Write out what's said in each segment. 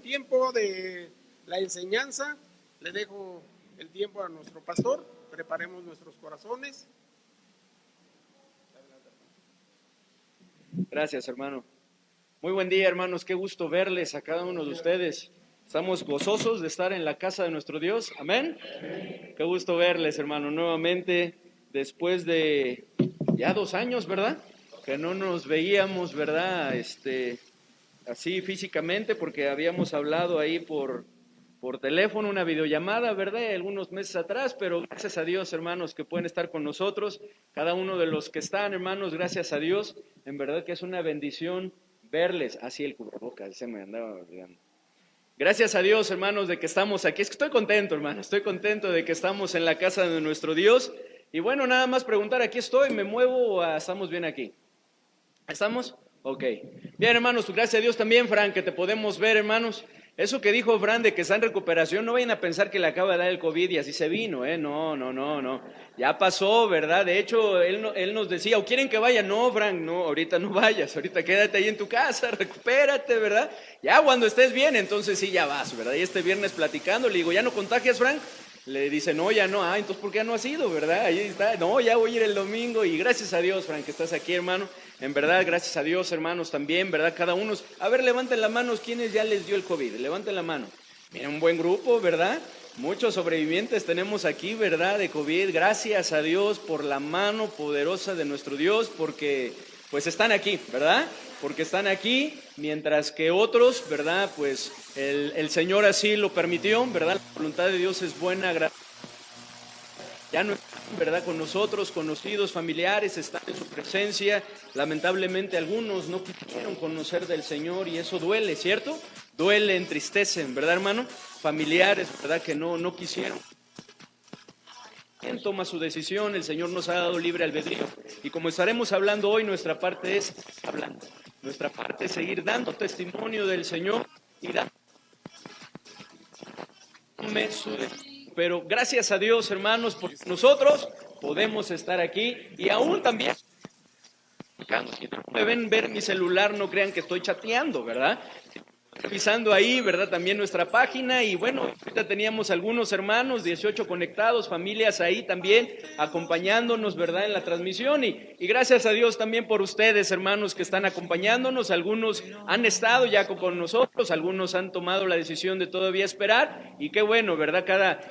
tiempo de la enseñanza, le dejo el tiempo a nuestro pastor, preparemos nuestros corazones. Gracias, hermano. Muy buen día, hermanos, qué gusto verles a cada uno de ustedes. Estamos gozosos de estar en la casa de nuestro Dios, amén. Qué gusto verles, hermano, nuevamente, después de ya 2 años, ¿verdad? Que no nos veíamos, ¿verdad? Así físicamente, porque habíamos hablado ahí por teléfono, una videollamada, ¿verdad? Algunos meses atrás, pero gracias a Dios, hermanos, que pueden estar con nosotros. Cada uno de los que están, hermanos, gracias a Dios. En verdad que es una bendición verles. Así el cubrebocas, se me andaba olvidando. Gracias a Dios, hermanos, de que estamos aquí. Es que estoy contento, hermano, estoy contento de que estamos en la casa de nuestro Dios. Y bueno, nada más preguntar, ¿aquí estoy? ¿Me muevo o estamos bien aquí? ¿Estamos? Ok. Bien, hermanos, gracias a Dios también, Fran, que te podemos ver, hermanos. Eso que dijo Fran de que está en recuperación, no vayan a pensar que le acaba de dar el COVID y así se vino, ¿eh? No. Ya pasó, ¿verdad? De hecho, él nos decía, ¿o quieren que vaya? No, Fran, no, ahorita no vayas, ahorita quédate ahí en tu casa, recupérate, ¿verdad? Ya cuando estés bien, entonces sí ya vas, ¿verdad? Y este viernes platicando, le digo, ¿ya no contagias, Fran? Le dice, no, ya no, entonces ¿por qué no has ido, verdad? Ahí está, no, ya voy a ir el domingo y gracias a Dios, Fran, que estás aquí, hermano. En verdad, gracias a Dios, hermanos, también, ¿verdad? Cada uno. A ver, levanten la mano, ¿quiénes ya les dio el COVID? Levanten la mano. Mira, un buen grupo, ¿verdad? Muchos sobrevivientes tenemos aquí, ¿verdad? De COVID. Gracias a Dios por la mano poderosa de nuestro Dios, porque pues están aquí, ¿verdad? Porque están aquí, mientras que otros, ¿verdad? Pues el Señor así lo permitió, ¿verdad? La voluntad de Dios es buena, ya no están, ¿verdad?, con nosotros, conocidos, familiares, están en su presencia. Lamentablemente algunos no quisieron conocer del Señor y eso duele, ¿cierto? Duele, entristece, ¿verdad, hermano? Familiares, ¿verdad?, que no quisieron. ¿Quién toma su decisión? El Señor nos ha dado libre albedrío. Y como estaremos hablando hoy, nuestra parte es hablando. Nuestra parte es seguir dando testimonio del Señor y dando pero gracias a Dios, hermanos, porque nosotros podemos estar aquí y aún también, si no me ven ver mi celular, no crean que estoy chateando, ¿verdad? Revisando ahí, ¿verdad? También nuestra página y bueno, ahorita teníamos algunos hermanos, 18 conectados, familias ahí también acompañándonos, ¿verdad? En la transmisión y gracias a Dios también por ustedes, hermanos, que están acompañándonos. Algunos han estado ya con nosotros, algunos han tomado la decisión de todavía esperar y qué bueno, ¿verdad?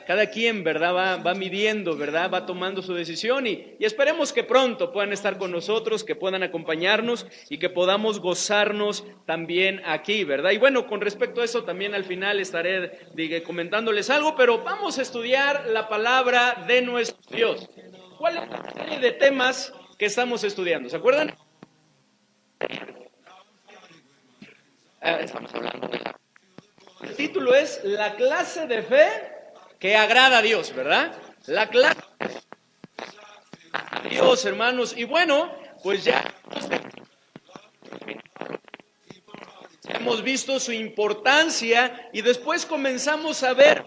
Cada quien, ¿verdad? Va midiendo, ¿verdad? Va tomando su decisión y esperemos que pronto puedan estar con nosotros, que puedan acompañarnos y que podamos gozarnos también aquí, ¿verdad? Y bueno, con respecto a eso también al final estaré comentándoles algo, pero vamos a estudiar la palabra de nuestro Dios. ¿Cuál es la serie de temas que estamos estudiando? ¿Se acuerdan? Estamos hablando de el título es La clase de fe que agrada a Dios, ¿verdad? La clase de fe a Dios, hermanos. Y bueno, pues ya hemos visto su importancia y después comenzamos a ver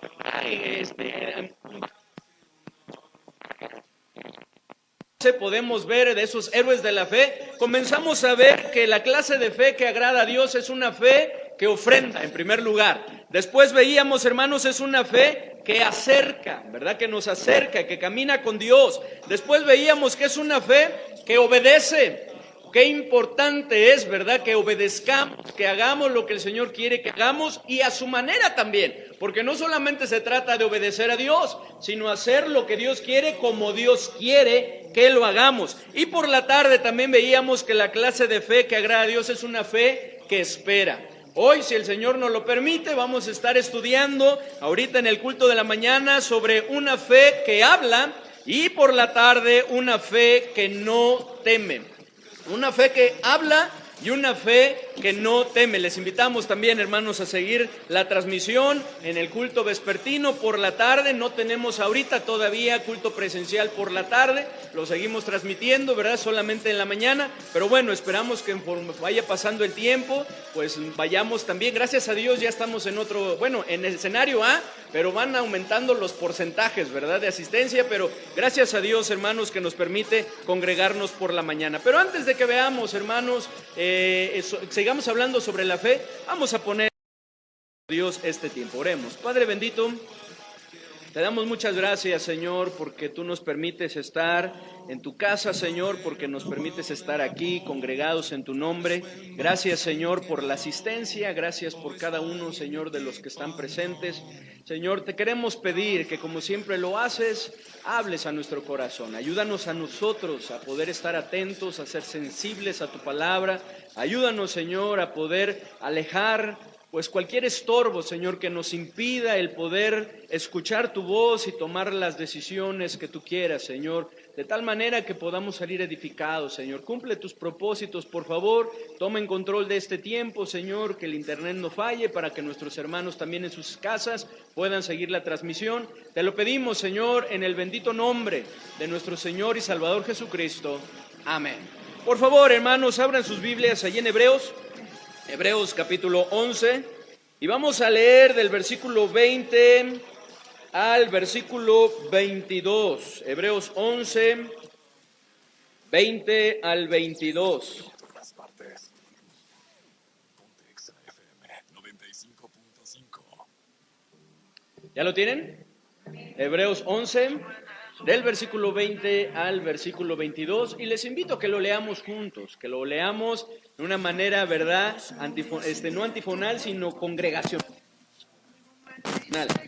podemos ver de esos héroes de la fe, comenzamos a ver que la clase de fe que agrada a Dios es una fe que ofrenda en primer lugar. Después veíamos, hermanos, es una fe que acerca, ¿verdad? Que nos acerca, que camina con Dios. Después veíamos que es una fe que obedece. Qué importante es, ¿verdad?, que obedezcamos, que hagamos lo que el Señor quiere que hagamos y a su manera también, porque no solamente se trata de obedecer a Dios, sino hacer lo que Dios quiere como Dios quiere que lo hagamos. Y por la tarde también veíamos que la clase de fe que agrada a Dios es una fe que espera. Hoy, si el Señor nos lo permite, vamos a estar estudiando ahorita en el culto de la mañana sobre una fe que habla y por la tarde una fe que no teme. Una fe que habla y una fe que no teme. Les invitamos también, hermanos, a seguir la transmisión en el culto vespertino por la tarde. No tenemos ahorita todavía culto presencial por la tarde, lo seguimos transmitiendo, ¿verdad? Solamente en la mañana, pero bueno, esperamos que conforme vaya pasando el tiempo, pues vayamos también. Gracias a Dios ya estamos en otro, bueno, en el escenario A, pero van aumentando los porcentajes, ¿verdad?, de asistencia, pero gracias a Dios, hermanos, que nos permite congregarnos por la mañana. Pero antes de que veamos, hermanos, sigamos hablando sobre la fe, vamos a poner Dios este tiempo. Oremos. Padre bendito, te damos muchas gracias, Señor, porque tú nos permites estar en tu casa, Señor, porque nos permites estar aquí congregados en tu nombre. Gracias, Señor, por la asistencia, gracias por cada uno, Señor, de los que están presentes. Señor, te queremos pedir que, como siempre lo haces, hables a nuestro corazón. Ayúdanos a nosotros a poder estar atentos, a ser sensibles a tu palabra. Ayúdanos, Señor, a poder alejar pues cualquier estorbo, Señor, que nos impida el poder escuchar tu voz y tomar las decisiones que tú quieras, Señor, de tal manera que podamos salir edificados, Señor. Cumple tus propósitos, por favor, toma en control de este tiempo, Señor, que el internet no falle para que nuestros hermanos también en sus casas puedan seguir la transmisión. Te lo pedimos, Señor, en el bendito nombre de nuestro Señor y Salvador Jesucristo. Amén. Por favor, hermanos, abran sus Biblias allí en Hebreos capítulo 11, y vamos a leer del versículo 20 al versículo 22. Hebreos 11, 20 al 22. ¿Ya lo tienen? Hebreos 11, del versículo 20 al versículo 22, y les invito a que lo leamos juntos, que lo leamos de una manera, ¿verdad? No antifonal, sino congregacional.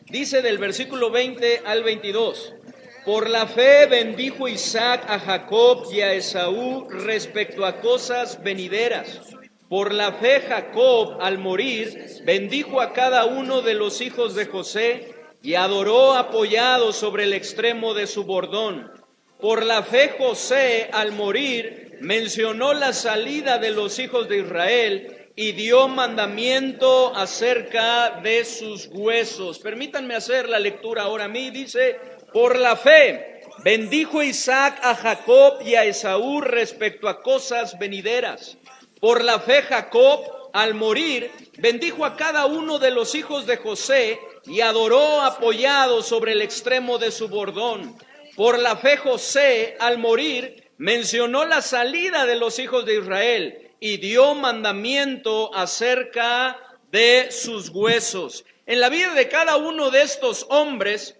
Dice del versículo 20 al 22, por la fe bendijo Isaac a Jacob y a Esaú respecto a cosas venideras. Por la fe Jacob, al morir, bendijo a cada uno de los hijos de José y adoró apoyado sobre el extremo de su bordón. Por la fe José, al morir, mencionó la salida de los hijos de Israel y dio mandamiento acerca de sus huesos. Permítanme hacer la lectura ahora a mí. Dice, por la fe bendijo Isaac a Jacob y a Esaú respecto a cosas venideras. Por la fe Jacob, al morir, bendijo a cada uno de los hijos de José y adoró apoyado sobre el extremo de su bordón. Por la fe José, al morir, mencionó la salida de los hijos de Israel y dio mandamiento acerca de sus huesos. En la vida de cada uno de estos hombres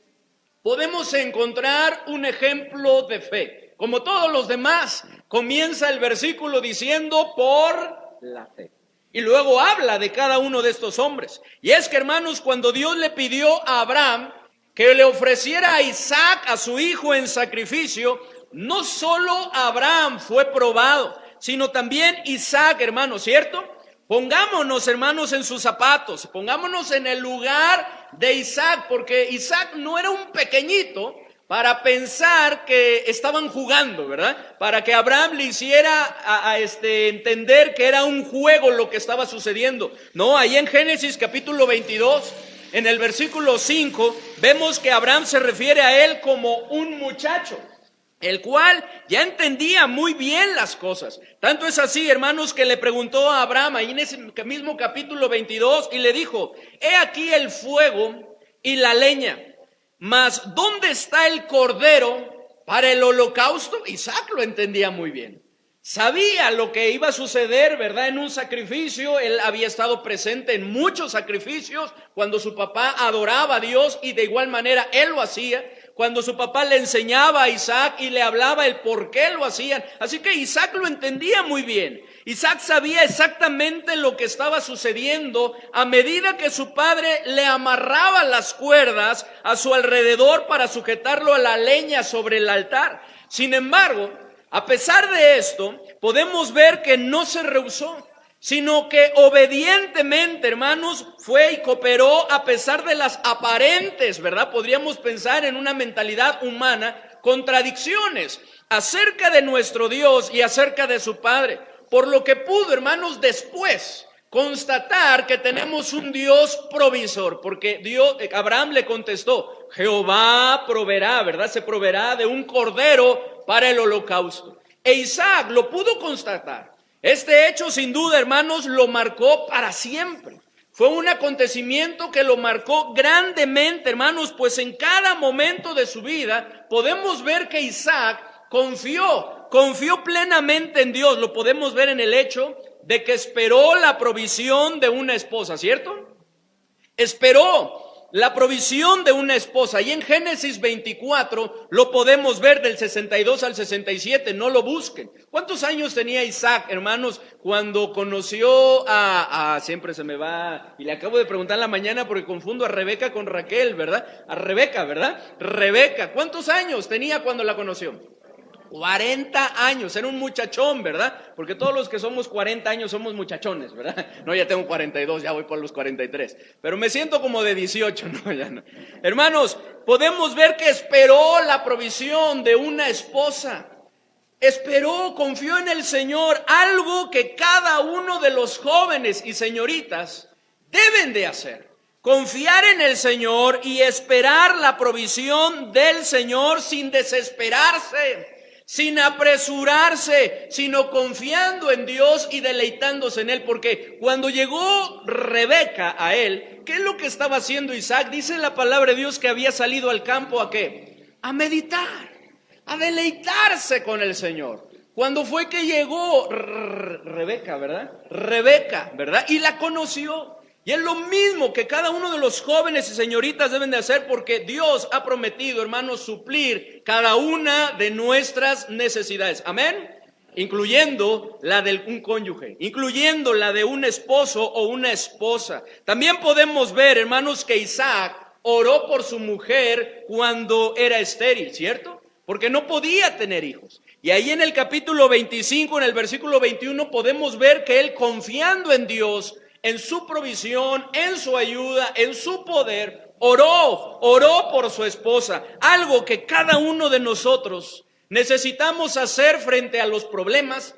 podemos encontrar un ejemplo de fe. Como todos los demás, comienza el versículo diciendo por la fe. Y luego habla de cada uno de estos hombres. Y es que, hermanos, cuando Dios le pidió a Abraham que le ofreciera a Isaac, a su hijo, en sacrificio, no solo Abraham fue probado, sino también Isaac, hermanos, ¿cierto? Pongámonos, hermanos, en sus zapatos, pongámonos en el lugar de Isaac, porque Isaac no era un pequeñito para pensar que estaban jugando, ¿verdad? Para que Abraham le hiciera entender que era un juego lo que estaba sucediendo. No, ahí en Génesis capítulo 22, en el versículo 5, vemos que Abraham se refiere a él como un muchacho, el cual ya entendía muy bien las cosas. Tanto es así, hermanos, que le preguntó a Abraham ahí en ese mismo capítulo 22 y le dijo, he aquí el fuego y la leña, mas ¿dónde está el cordero para el holocausto? Isaac lo entendía muy bien. Sabía lo que iba a suceder, ¿verdad? En un sacrificio. Él había estado presente en muchos sacrificios cuando su papá adoraba a Dios, y de igual manera él lo hacía. Cuando su papá le enseñaba a Isaac y le hablaba el por qué lo hacían. Así que Isaac lo entendía muy bien. Isaac sabía exactamente lo que estaba sucediendo a medida que su padre le amarraba las cuerdas a su alrededor para sujetarlo a la leña sobre el altar. Sin embargo, a pesar de esto, podemos ver que no se rehusó, sino que obedientemente, hermanos, fue y cooperó a pesar de las aparentes, ¿verdad? Podríamos pensar en una mentalidad humana, contradicciones acerca de nuestro Dios y acerca de su Padre. Por lo que pudo, hermanos, después constatar que tenemos un Dios provisor, porque Abraham le contestó, Jehová proveerá, ¿verdad? Se proveerá de un cordero para el holocausto. E Isaac lo pudo constatar. Este hecho, sin duda, hermanos, lo marcó para siempre. Fue un acontecimiento que lo marcó grandemente, hermanos, pues en cada momento de su vida podemos ver que Isaac confió plenamente en Dios. Lo podemos ver en el hecho de que esperó la provisión de una esposa, ¿cierto? Esperó la provisión de una esposa. Y en Génesis 24 lo podemos ver del 62 al 67, no lo busquen. ¿Cuántos años tenía Isaac, hermanos, cuando conoció siempre se me va, y le acabo de preguntar en la mañana porque confundo a Rebeca con Raquel, ¿verdad? A Rebeca, ¿verdad? Rebeca, ¿cuántos años tenía cuando la conoció? 40 años, era un muchachón, ¿verdad? Porque todos los que somos 40 años somos muchachones, ¿verdad? No, ya tengo 42, ya voy por los 43. Pero me siento como de 18, no, ya no. Hermanos, podemos ver que esperó la provisión de una esposa. Esperó, confió en el Señor, algo que cada uno de los jóvenes y señoritas deben de hacer. Confiar en el Señor y esperar la provisión del Señor sin desesperarse, sin apresurarse, sino confiando en Dios y deleitándose en Él. Porque cuando llegó Rebeca a él, ¿qué es lo que estaba haciendo Isaac? Dice la palabra de Dios que había salido al campo ¿a qué? A meditar, a deleitarse con el Señor. Cuando fue que llegó Rebeca, ¿verdad? Y la conoció. Y es lo mismo que cada uno de los jóvenes y señoritas deben de hacer, porque Dios ha prometido, hermanos, suplir cada una de nuestras necesidades. Amén. Incluyendo la de un cónyuge, incluyendo la de un esposo o una esposa. También podemos ver, hermanos, que Isaac oró por su mujer cuando era estéril, ¿cierto? Porque no podía tener hijos. Y ahí en el capítulo 25, en el versículo 21, podemos ver que él, confiando en Dios, en su provisión, en su ayuda, en su poder, oró por su esposa. Algo que cada uno de nosotros necesitamos hacer frente a los problemas,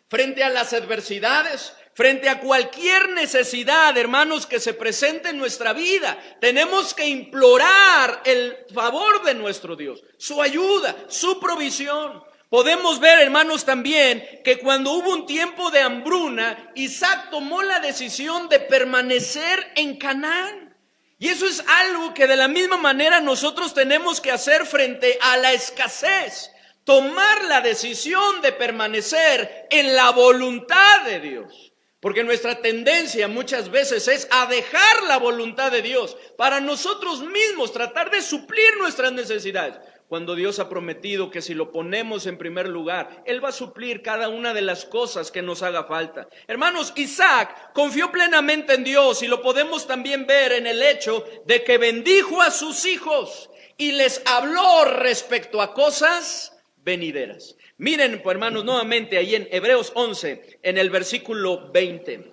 frente a las adversidades, frente a cualquier necesidad, hermanos, que se presente en nuestra vida. Tenemos que implorar el favor de nuestro Dios, su ayuda, su provisión. Podemos ver, hermanos, también que cuando hubo un tiempo de hambruna, Isaac tomó la decisión de permanecer en Canaán. Y eso es algo que de la misma manera nosotros tenemos que hacer frente a la escasez. Tomar la decisión de permanecer en la voluntad de Dios. Porque nuestra tendencia muchas veces es a dejar la voluntad de Dios para nosotros mismos tratar de suplir nuestras necesidades. Cuando Dios ha prometido que si lo ponemos en primer lugar, Él va a suplir cada una de las cosas que nos haga falta. Hermanos, Isaac confió plenamente en Dios, y lo podemos también ver en el hecho de que bendijo a sus hijos y les habló respecto a cosas venideras. Miren, pues, hermanos, nuevamente ahí en Hebreos 11, en el versículo 20.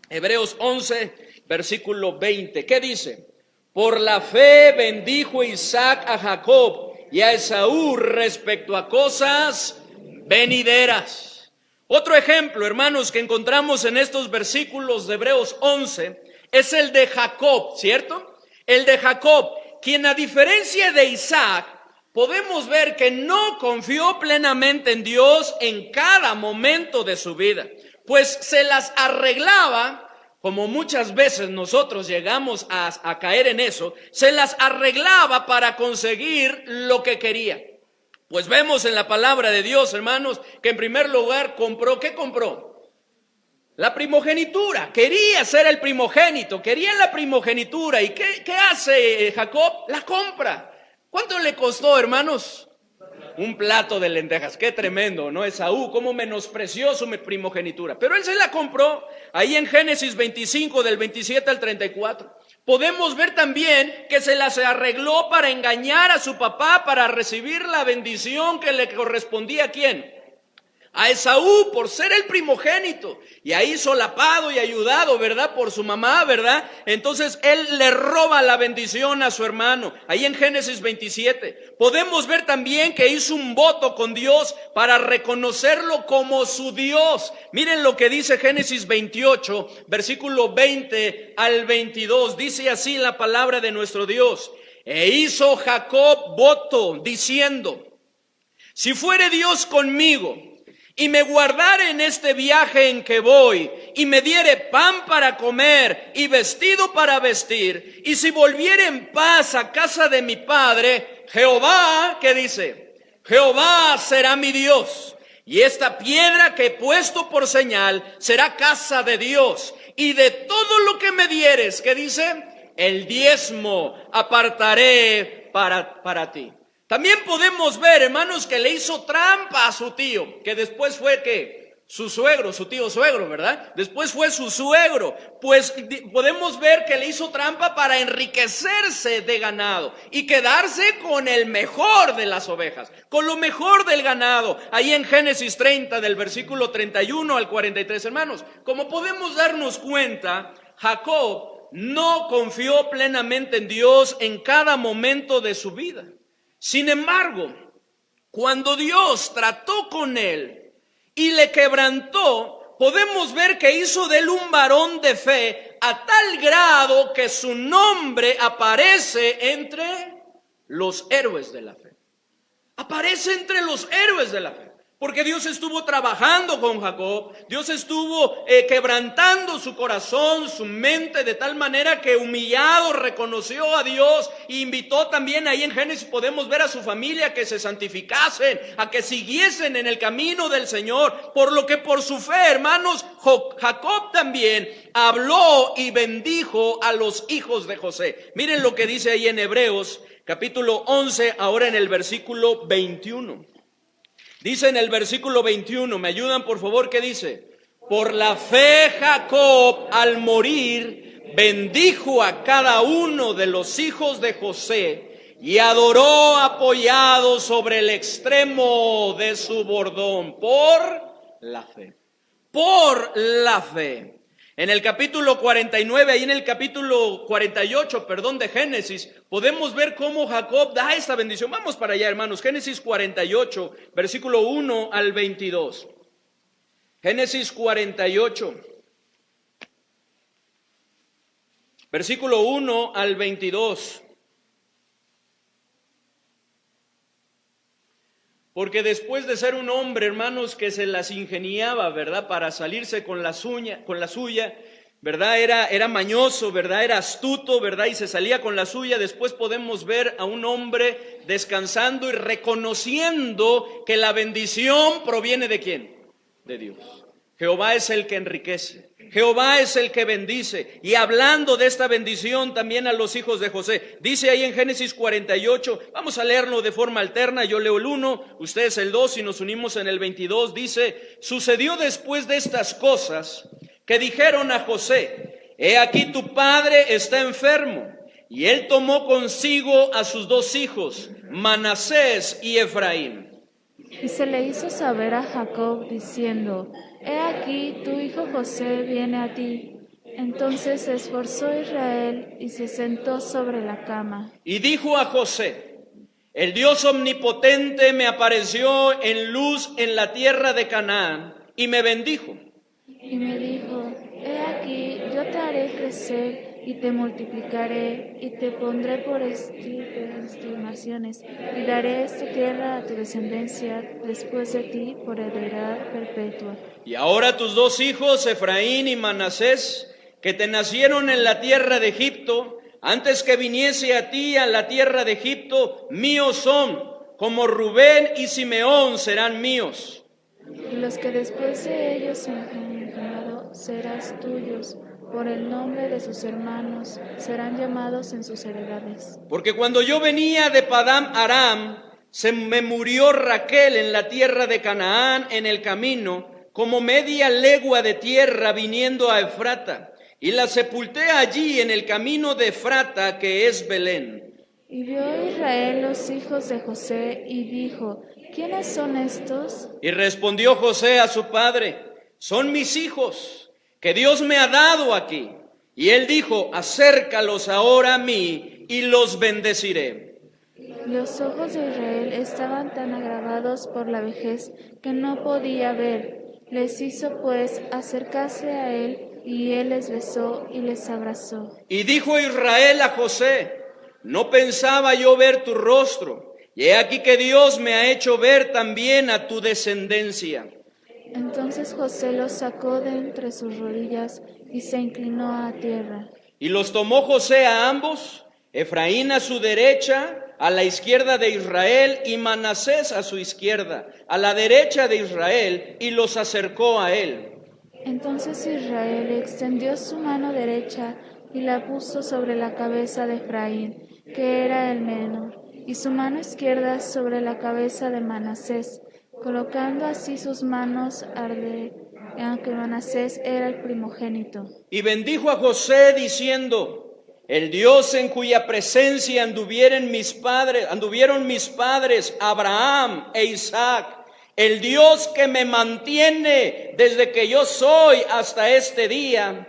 Hebreos 11, versículo 20. ¿Qué dice? Por la fe bendijo Isaac a Jacob y a Esaú respecto a cosas venideras. Otro ejemplo, hermanos, que encontramos en estos versículos de Hebreos 11 es el de Jacob, ¿cierto? El de Jacob, quien a diferencia de Isaac, podemos ver que no confió plenamente en Dios en cada momento de su vida, pues se las arreglaba, como muchas veces nosotros llegamos a caer en eso, se las arreglaba para conseguir lo que quería. Pues vemos en la palabra de Dios, hermanos, que en primer lugar compró, ¿qué compró? La primogenitura. Quería ser el primogénito, quería la primogenitura. ¿Y qué hace Jacob? La compra. ¿Cuánto le costó, hermanos? Un plato de lentejas. Qué tremendo, ¿no? Esaú, cómo menospreció su primogenitura. Pero él se la compró. Ahí en Génesis 25, del 27 al 34. Podemos ver también que se las arregló para engañar a su papá, para recibir la bendición que le correspondía. ¿A quién? A Esaú, por ser el primogénito, y ahí solapado y ayudado, ¿verdad? Por su mamá, ¿verdad? Entonces él le roba la bendición a su hermano. Ahí en Génesis 27 podemos ver también que hizo un voto con Dios para reconocerlo como su Dios. Miren lo que dice Génesis 28, versículo 20 al 22. Dice así la palabra de nuestro Dios: e hizo Jacob voto diciendo: si fuere Dios conmigo y me guardare en este viaje en que voy, y me diere pan para comer y vestido para vestir, y si volviere en paz a casa de mi padre, Jehová, ¿qué dice? Jehová será mi Dios, y esta piedra que he puesto por señal será casa de Dios, y de todo lo que me dieres, ¿qué dice? el diezmo apartaré para ti. También podemos ver, hermanos, que le hizo trampa a su tío, que después fue ¿qué? Su suegro, su tío suegro, ¿verdad? Después fue su suegro. Pues podemos ver que le hizo trampa para enriquecerse de ganado y quedarse con el mejor de las ovejas, con lo mejor del ganado. Ahí en Génesis 30, del versículo 31 al 43, hermanos. Como podemos darnos cuenta, Jacob no confió plenamente en Dios en cada momento de su vida. Sin embargo, cuando Dios trató con él y le quebrantó, podemos ver que hizo de él un varón de fe a tal grado que su nombre aparece entre los héroes de la fe. Aparece entre los héroes de la fe. Porque Dios estuvo trabajando con Jacob, Dios estuvo quebrantando su corazón, su mente, de tal manera que humillado reconoció a Dios e invitó también, ahí en Génesis podemos ver a su familia que se santificasen, a que siguiesen en el camino del Señor, por lo que por su fe, hermanos, Jacob también habló y bendijo a los hijos de José. Miren lo que dice ahí en Hebreos, capítulo 11, ahora en el versículo 21. Dice en el versículo 21, ¿me ayudan por favor? ¿Qué dice? Por la fe Jacob al morir bendijo a cada uno de los hijos de José y adoró apoyado sobre el extremo de su bordón por la fe. Por la fe. En el capítulo 49, ahí en el capítulo 48, de Génesis, podemos ver cómo Jacob da esta bendición. Vamos para allá, hermanos. Génesis 48, versículo 1 al 22. Génesis 48, versículo 1 al 22. Porque después de ser un hombre, hermanos, que se las ingeniaba, ¿verdad? Para salirse con la suya, ¿verdad? Era mañoso, ¿verdad? Era astuto, ¿verdad? Y se salía con la suya. Después podemos ver a un hombre descansando y reconociendo que la bendición proviene ¿de quién? De Dios. Jehová es el que enriquece. Jehová es el que bendice. Y hablando de esta bendición también a los hijos de José, dice ahí en Génesis 48, vamos a leerlo de forma alterna, yo leo el 1, ustedes el 2 y nos unimos en el 22, dice, sucedió después de estas cosas que dijeron a José, he aquí tu padre está enfermo, y él tomó consigo a sus dos hijos, Manasés y Efraín. Y se le hizo saber a Jacob diciendo, he aquí tu hijo José viene a ti. Entonces se esforzó Israel y se sentó sobre la cama. Y dijo a José, el Dios omnipotente me apareció en luz en la tierra de Canaán y me bendijo. Y me dijo, he aquí yo te haré crecer y te multiplicaré y te pondré por estimaciones y daré esta tierra a tu descendencia después de ti por heredad perpetua. Y ahora tus dos hijos, Efraín y Manasés, que te nacieron en la tierra de Egipto, antes que viniese a ti a la tierra de Egipto, míos son, como Rubén y Simeón serán míos. Y los que después de ellos se han llamado serás tuyos. Por el nombre de sus hermanos serán llamados en sus heredades. Porque cuando yo venía de Padán Aram, se me murió Raquel en la tierra de Canaán en el camino, como media legua de tierra viniendo a Efrata, y la sepulté allí en el camino de Efrata, que es Belén. Y vio Israel los hijos de José y dijo, ¿quiénes son estos? Y respondió José a su padre, son mis hijos, que Dios me ha dado aquí. Y él dijo, acércalos ahora a mí y los bendeciré. Los ojos de Israel estaban tan agravados por la vejez que no podía ver. Les hizo pues acercarse a él y él les besó y les abrazó. Y dijo Israel a José, no pensaba yo ver tu rostro, y he aquí que Dios me ha hecho ver también a tu descendencia. Entonces José los sacó de entre sus rodillas y se inclinó a tierra. Y los tomó José a ambos, Efraín a su derecha, a la izquierda de Israel, y Manasés a su izquierda, a la derecha de Israel, y los acercó a él. Entonces Israel extendió su mano derecha y la puso sobre la cabeza de Efraín, que era el menor, y su mano izquierda sobre la cabeza de Manasés, colocando así sus manos aunque Manasés era el primogénito. Y bendijo a José diciendo: el Dios en cuya presencia anduvieron mis padres Abraham e Isaac, el Dios que me mantiene desde que yo soy hasta este día.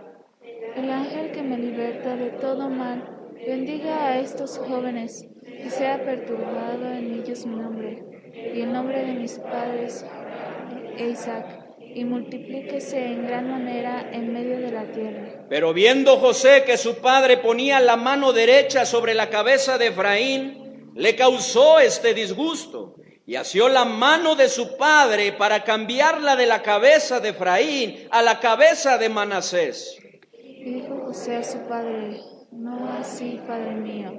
El ángel que me liberta de todo mal, bendiga a estos jóvenes, y sea perturbado en ellos mi nombre, y el nombre de mis padres e Isaac, y multiplíquese en gran manera en medio de la tierra. Pero viendo José que su padre ponía la mano derecha sobre la cabeza de Efraín, le causó este disgusto, y asió la mano de su padre para cambiarla de la cabeza de Efraín a la cabeza de Manasés. Y dijo José a su padre: no así, padre mío,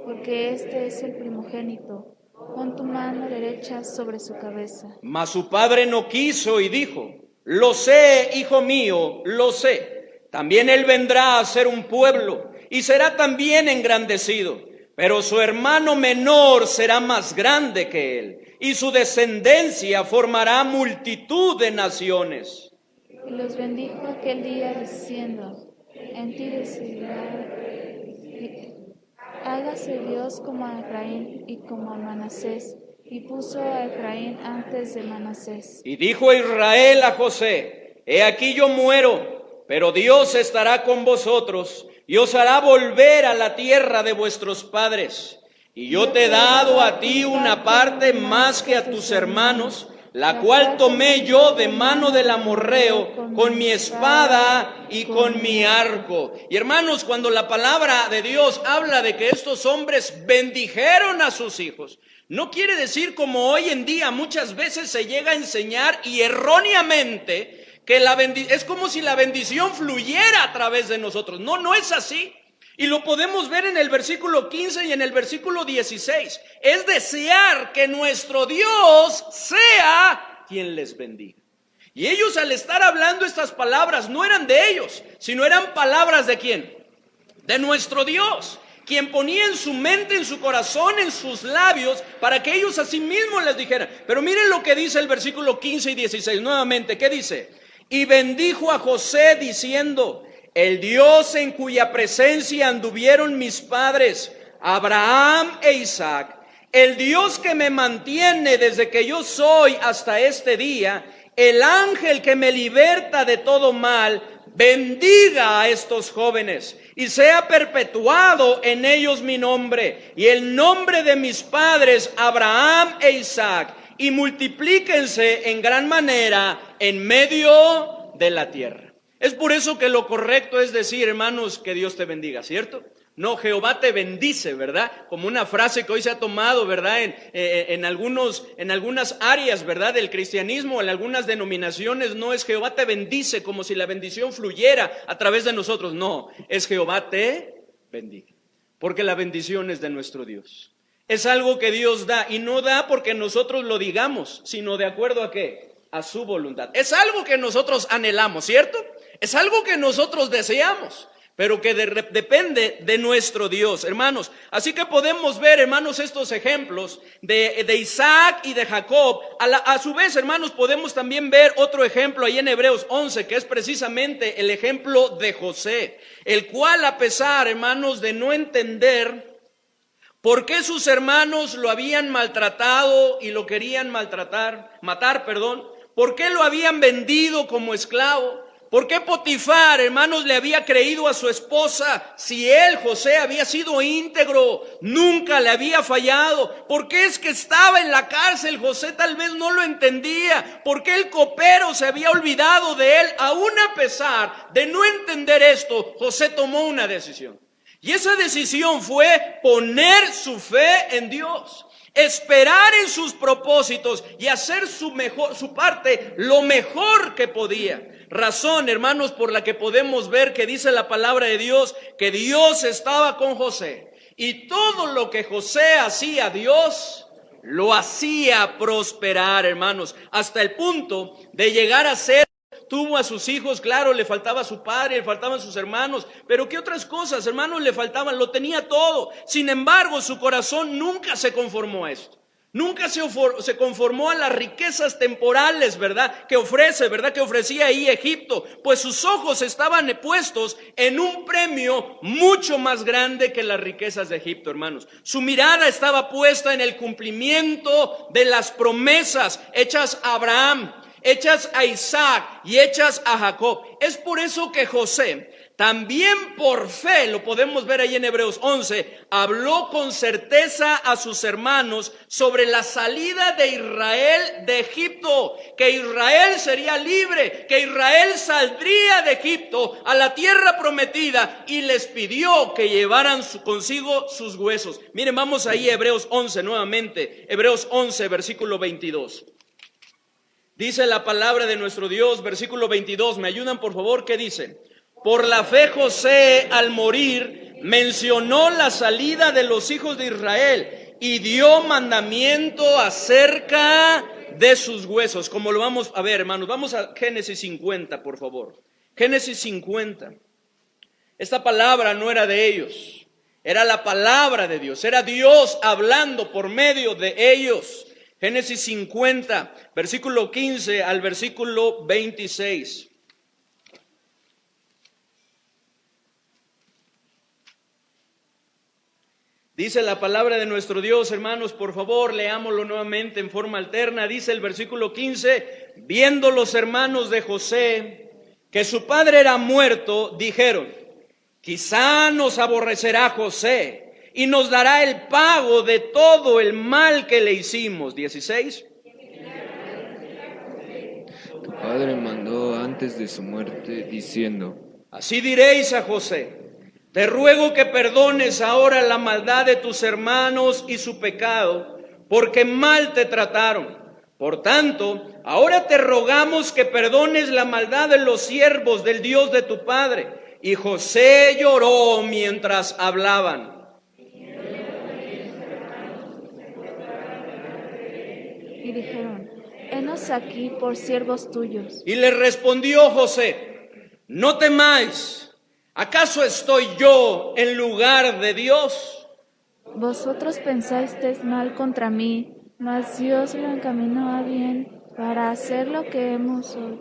porque este es el primogénito. Pon tu mano derecha sobre su cabeza. Mas su padre no quiso y dijo: lo sé, hijo mío, lo sé. También él vendrá a ser un pueblo y será también engrandecido. Pero su hermano menor será más grande que él, y su descendencia formará multitud de naciones. Y los bendijo aquel día diciendo: en ti decidirá, hágase Dios como a Efraín y como a Manasés. Y puso a Efraín antes de Manasés. Y dijo Israel a José: he aquí yo muero, pero Dios estará con vosotros y os hará volver a la tierra de vuestros padres. Y yo te he dado a ti una parte más que a tus hermanos, la cual tomé yo de mano del amorreo con mi espada y con mi arco. Y hermanos, cuando la palabra de Dios habla de que estos hombres bendijeron a sus hijos, no quiere decir, como hoy en día muchas veces se llega a enseñar y erróneamente, que es como si la bendición fluyera a través de nosotros. No, no es así. Y lo podemos ver en el versículo 15 y en el versículo 16. Es desear que nuestro Dios sea quien les bendiga. Y ellos, al estar hablando estas palabras, no eran de ellos, sino eran palabras ¿de quién? De nuestro Dios, quien ponía en su mente, en su corazón, en sus labios, para que ellos a sí mismos les dijeran. Pero miren lo que dice el versículo 15 y 16, nuevamente, ¿qué dice? Y bendijo a José diciendo: el Dios en cuya presencia anduvieron mis padres, Abraham e Isaac, el Dios que me mantiene desde que yo soy hasta este día, el ángel que me liberta de todo mal, bendiga a estos jóvenes y sea perpetuado en ellos mi nombre y el nombre de mis padres Abraham e Isaac, y multiplíquense en gran manera en medio de la tierra. Es por eso que lo correcto es decir, hermanos, que Dios te bendiga, ¿cierto? No, Jehová te bendice, ¿verdad? Como una frase que hoy se ha tomado, ¿verdad? En algunas áreas, ¿verdad? Del cristianismo, en algunas denominaciones, no es Jehová te bendice como si la bendición fluyera a través de nosotros. No, es Jehová te bendiga, porque la bendición es de nuestro Dios. Es algo que Dios da, y no da porque nosotros lo digamos, sino de acuerdo a ¿qué? A su voluntad. Es algo que nosotros anhelamos, ¿cierto? Es algo que nosotros deseamos, pero que depende de nuestro Dios, hermanos. Así que podemos ver, hermanos, estos ejemplos de Isaac y de Jacob. A su vez, hermanos, podemos también ver otro ejemplo ahí en Hebreos 11, que es precisamente el ejemplo de José, el cual, a pesar, hermanos, de no entender por qué sus hermanos lo habían maltratado y lo querían matar, por qué lo habían vendido como esclavo, por qué Potifar, hermanos, le había creído a su esposa, si él, José, había sido íntegro, nunca le había fallado, por qué es que estaba en la cárcel, José tal vez no lo entendía, por qué el copero se había olvidado de él. Aún a pesar de no entender esto, José tomó una decisión. Y esa decisión fue poner su fe en Dios, esperar en sus propósitos y hacer su parte lo mejor que podía. Razón, hermanos, por la que podemos ver que dice la palabra de Dios que Dios estaba con José, y todo lo que José hacía, Dios lo hacía prosperar, hermanos, hasta el punto de llegar a ser tuvo a sus hijos, claro, le faltaba su padre, le faltaban sus hermanos, pero ¿qué otras cosas, hermanos, le faltaban? Lo tenía todo. Sin embargo, su corazón nunca se conformó a esto. Nunca se conformó a las riquezas temporales, ¿verdad? Que ofrecía ahí Egipto, pues sus ojos estaban puestos en un premio mucho más grande que las riquezas de Egipto, hermanos. Su mirada estaba puesta en el cumplimiento de las promesas hechas a Abraham, hechas a Isaac y hechas a Jacob. Es por eso que José, también por fe, lo podemos ver ahí en Hebreos 11, habló con certeza a sus hermanos sobre la salida de Israel de Egipto, que Israel sería libre, que Israel saldría de Egipto a la tierra prometida, y les pidió que llevaran consigo sus huesos. Miren, vamos ahí a Hebreos 11 nuevamente, Hebreos 11, versículo 22. Dice la palabra de nuestro Dios, versículo 22, ¿me ayudan por favor? ¿Qué dice? Por la fe José, al morir, mencionó la salida de los hijos de Israel y dio mandamiento acerca de sus huesos. Como lo vamos a ver, hermanos, vamos a Génesis 50, por favor. Génesis 50. Esta palabra no era de ellos, era la palabra de Dios, era Dios hablando por medio de ellos. Génesis 50, versículo 15 al versículo 26. Dice la palabra de nuestro Dios, hermanos, por favor, leámoslo nuevamente en forma alterna. Dice el versículo 15, viendo los hermanos de José que su padre era muerto, dijeron, quizá nos aborrecerá José y nos dará el pago de todo el mal que le hicimos. 16. Tu padre mandó antes de su muerte, diciendo, así diréis a José, te ruego que perdones ahora la maldad de tus hermanos y su pecado, porque mal te trataron. Por tanto, ahora te rogamos que perdones la maldad de los siervos del Dios de tu padre. Y José lloró mientras hablaban. Y dijeron, henos aquí por siervos tuyos. Y le respondió José, no temáis. ¿Acaso estoy yo en lugar de Dios? Vosotros pensasteis mal contra mí, mas Dios lo encaminó a bien para hacer lo que hemos hoy,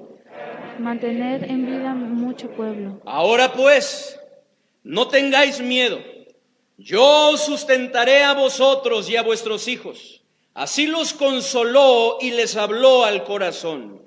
mantener en vida mucho pueblo. Ahora pues, no tengáis miedo. Yo os sustentaré a vosotros y a vuestros hijos. Así los consoló y les habló al corazón.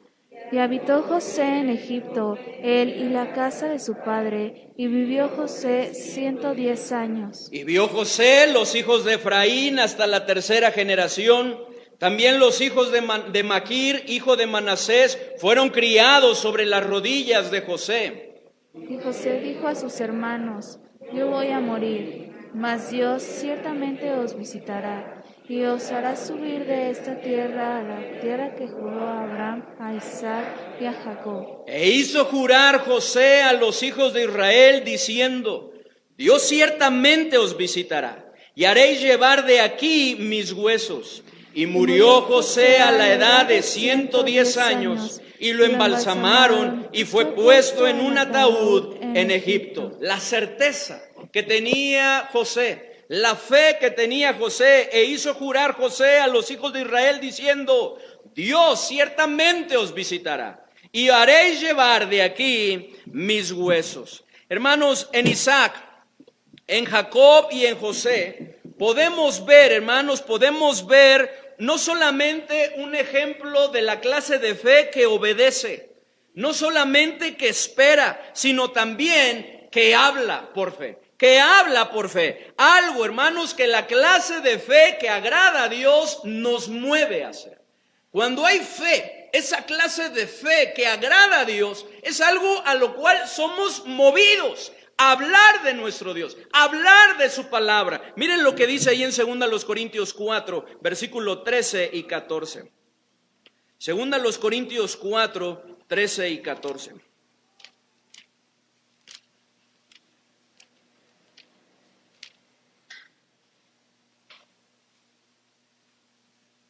Y habitó José en Egipto, él y la casa de su padre, y vivió José 110 años. Y vio José los hijos de Efraín hasta la tercera generación. También los hijos de Maquir, hijo de Manasés, fueron criados sobre las rodillas de José. Y José dijo a sus hermanos, yo voy a morir, mas Dios ciertamente os visitará y os hará subir de esta tierra a la tierra que juró a Abraham, a Isaac y a Jacob. E hizo jurar José a los hijos de Israel, diciendo, Dios ciertamente os visitará, y haréis llevar de aquí mis huesos. Y murió José a la edad de 110 años, y lo embalsamaron, y fue puesto en un ataúd en Egipto. La certeza que tenía José, la fe que tenía José, e hizo jurar José a los hijos de Israel diciendo, Dios ciertamente os visitará y haréis llevar de aquí mis huesos. Hermanos, en Isaac, en Jacob y en José, podemos ver, hermanos, no solamente un ejemplo de la clase de fe que obedece, no solamente que espera, sino también que habla por fe. Algo, hermanos, que la clase de fe que agrada a Dios nos mueve a hacer. Cuando hay fe, esa clase de fe que agrada a Dios es algo a lo cual somos movidos. A hablar de nuestro Dios, a hablar de su palabra. Miren lo que dice ahí en 2 Corintios 4, versículo 13 y 14. 2 Corintios 4, 13 y 14.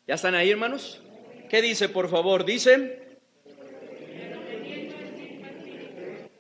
¿Ya están ahí, hermanos? ¿Qué dice, por favor? Dice,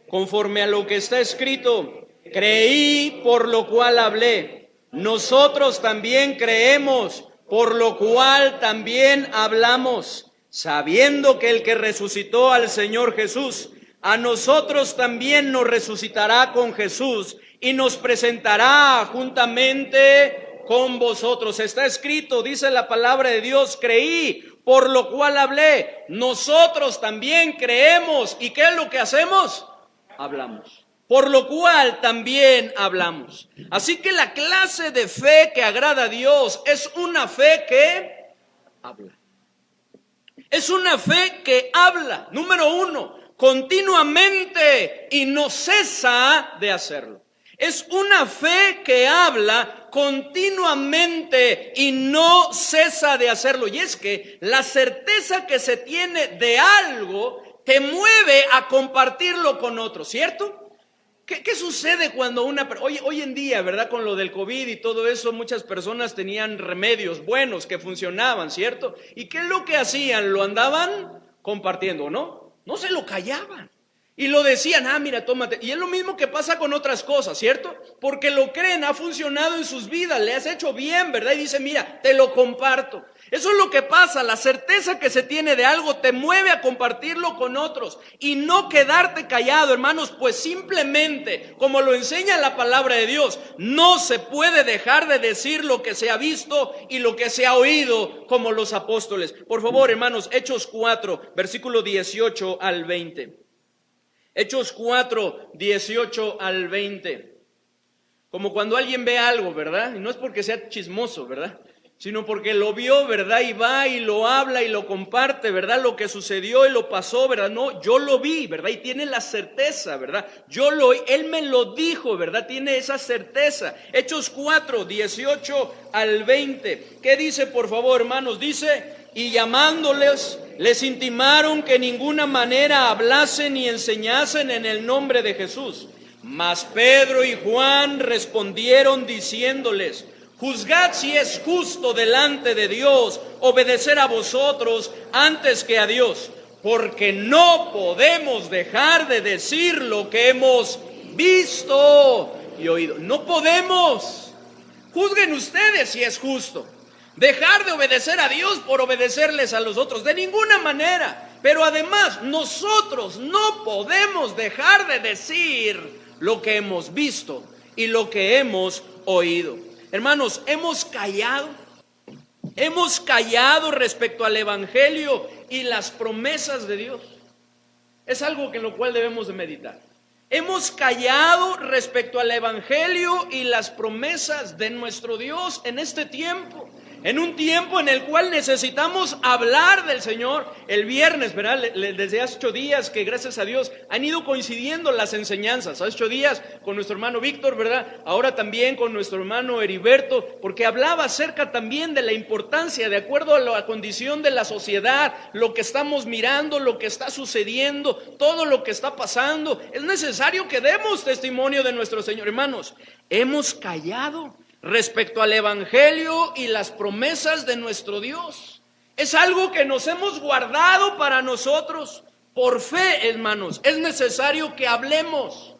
conforme a lo que está escrito. Creí, por lo cual hablé. Nosotros también creemos, por lo cual también hablamos, sabiendo que el que resucitó al Señor Jesús, a nosotros también nos resucitará con Jesús y nos presentará juntamente con vosotros. Está escrito, dice la palabra de Dios, creí, por lo cual hablé. Nosotros también creemos. ¿Y qué es lo que hacemos? Hablamos. Por lo cual también hablamos. Así que la clase de fe que agrada a Dios es una fe que habla. Es una fe que habla, número uno, continuamente y no cesa de hacerlo. Es una fe que habla continuamente y no cesa de hacerlo. Y es que la certeza que se tiene de algo te mueve a compartirlo con otros, ¿cierto? ¿Qué sucede cuando hoy en día, verdad, con lo del COVID y todo eso, muchas personas tenían remedios buenos que funcionaban, ¿cierto? ¿Y qué es lo que hacían? Lo andaban compartiendo, ¿no? No se lo callaban. Y lo decían, mira, tómate. Y es lo mismo que pasa con otras cosas, ¿cierto? Porque lo creen, ha funcionado en sus vidas, le has hecho bien, ¿verdad? Y dice, mira, te lo comparto. Eso es lo que pasa, la certeza que se tiene de algo te mueve a compartirlo con otros y no quedarte callado, hermanos, pues simplemente, como lo enseña la palabra de Dios, no se puede dejar de decir lo que se ha visto y lo que se ha oído como los apóstoles. Por favor, hermanos, Hechos 4, versículo 18 al 20. Hechos 4, 18 al 20. Como cuando alguien ve algo, ¿verdad? Y no es porque sea chismoso, ¿verdad? Sino porque lo vio, ¿verdad? Y va y lo habla y lo comparte, ¿verdad? Lo que sucedió y lo pasó, ¿verdad? No, yo lo vi, ¿verdad? Y tiene la certeza, ¿verdad? Él me lo dijo, ¿verdad? Tiene esa certeza. Hechos 4, 18 al 20. ¿Qué dice, por favor, hermanos? Dice, y llamándoles, les intimaron que en ninguna manera hablasen ni enseñasen en el nombre de Jesús. Mas Pedro y Juan respondieron diciéndoles, juzgad si es justo delante de Dios obedecer a vosotros antes que a Dios, porque no podemos dejar de decir lo que hemos visto y oído. No podemos. Juzguen ustedes si es justo. Dejar de obedecer a Dios por obedecerles a los otros, de ninguna manera. Pero además, nosotros no podemos dejar de decir lo que hemos visto y lo que hemos oído. Hermanos, hemos callado respecto al Evangelio y las promesas de Dios. Es algo en lo cual debemos de meditar. Hemos callado respecto al Evangelio y las promesas de nuestro Dios en este tiempo. En un tiempo en el cual necesitamos hablar del Señor. El viernes, ¿verdad? Desde hace 8 días que gracias a Dios han ido coincidiendo las enseñanzas. Hace 8 días con nuestro hermano Víctor, ¿verdad? Ahora también con nuestro hermano Heriberto, porque hablaba acerca también de la importancia, de acuerdo a la condición de la sociedad, lo que estamos mirando, lo que está sucediendo, todo lo que está pasando. Es necesario que demos testimonio de nuestro Señor. Hermanos, hemos callado respecto al Evangelio y las promesas de nuestro Dios. Es algo que nos hemos guardado para nosotros. Por fe, hermanos, es necesario que hablemos,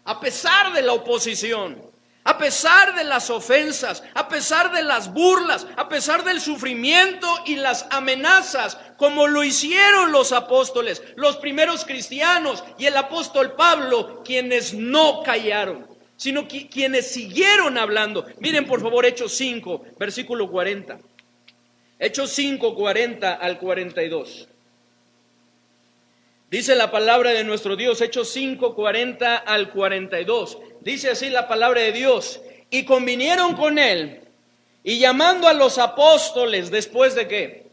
a pesar de la oposición, a pesar de las ofensas, a pesar de las burlas, a pesar del sufrimiento y las amenazas, como lo hicieron los apóstoles, los primeros cristianos y el apóstol Pablo, quienes no callaron, sino quienes siguieron hablando. Miren por favor Hechos 5, versículo 40. Hechos 5, 40 al 42. Dice la palabra de nuestro Dios, Hechos 5, 40 al 42. Dice así la palabra de Dios. Y convinieron con él, y llamando a los apóstoles, ¿después de qué?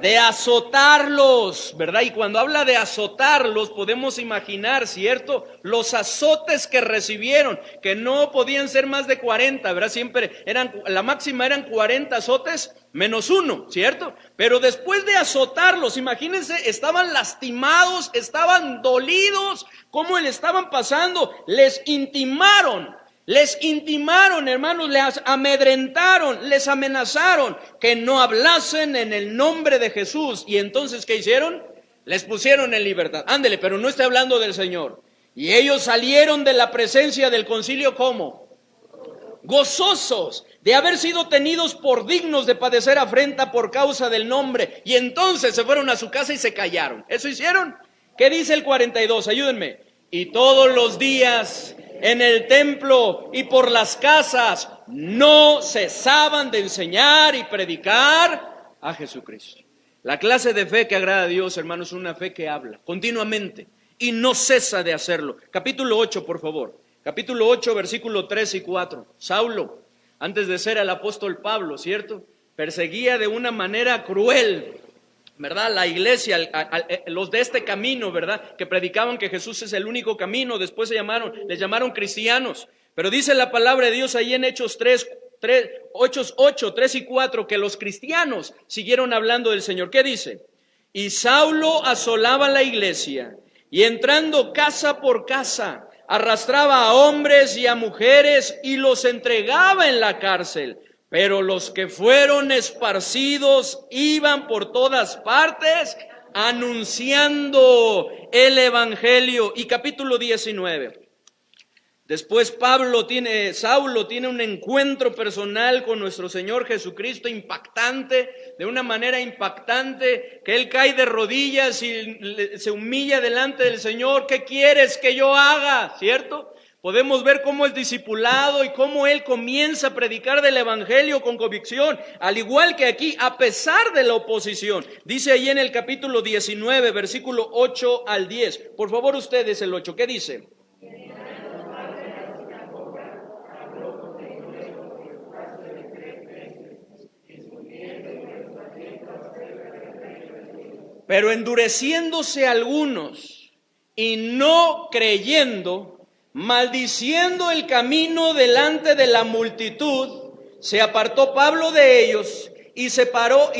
De azotarlos, ¿verdad? Y cuando habla de azotarlos, podemos imaginar, ¿cierto? Los azotes que recibieron, que no podían ser más de 40, ¿verdad? Siempre la máxima eran 40 azotes menos 1, ¿cierto? Pero después de azotarlos, imagínense, estaban lastimados, estaban dolidos, ¿cómo le estaban pasando? Les intimaron, hermanos, les amedrentaron, les amenazaron que no hablasen en el nombre de Jesús. Y entonces, ¿qué hicieron? Les pusieron en libertad. Ándele, pero no estoy hablando del Señor. Y ellos salieron de la presencia del concilio, ¿cómo? Gozosos de haber sido tenidos por dignos de padecer afrenta por causa del nombre. Y entonces se fueron a su casa y se callaron. ¿Eso hicieron? ¿Qué dice el 42? Ayúdenme. Y todos los días en el templo y por las casas no cesaban de enseñar y predicar a Jesucristo. La clase de fe que agrada a Dios, hermanos, es una fe que habla continuamente y no cesa de hacerlo. Capítulo 8, por favor. Capítulo 8, versículo 3 y 4. Saulo, antes de ser el apóstol Pablo, ¿cierto? Perseguía de una manera cruel, ¿verdad? La iglesia, los de este camino, ¿verdad? Que predicaban que Jesús es el único camino. Después les llamaron cristianos. Pero dice la palabra de Dios ahí en Hechos 8, 3 y 4, que los cristianos siguieron hablando del Señor. ¿Qué dice? Y Saulo asolaba la iglesia y entrando casa por casa, arrastraba a hombres y a mujeres y los entregaba en la cárcel. Pero los que fueron esparcidos iban por todas partes anunciando el evangelio. Y capítulo 19. Después Saulo tiene un encuentro personal con nuestro Señor Jesucristo impactante, de una manera impactante, que él cae de rodillas y se humilla delante del Señor. ¿Qué quieres que yo haga? ¿Cierto? Podemos ver cómo es discipulado y cómo él comienza a predicar del evangelio con convicción, al igual que aquí, a pesar de la oposición. Dice ahí en el capítulo 19, versículo 8 al 10. Por favor, ustedes el 8, ¿qué dice? Pero endureciéndose algunos y no creyendo, maldiciendo el camino delante de la multitud, se apartó Pablo de ellos y separó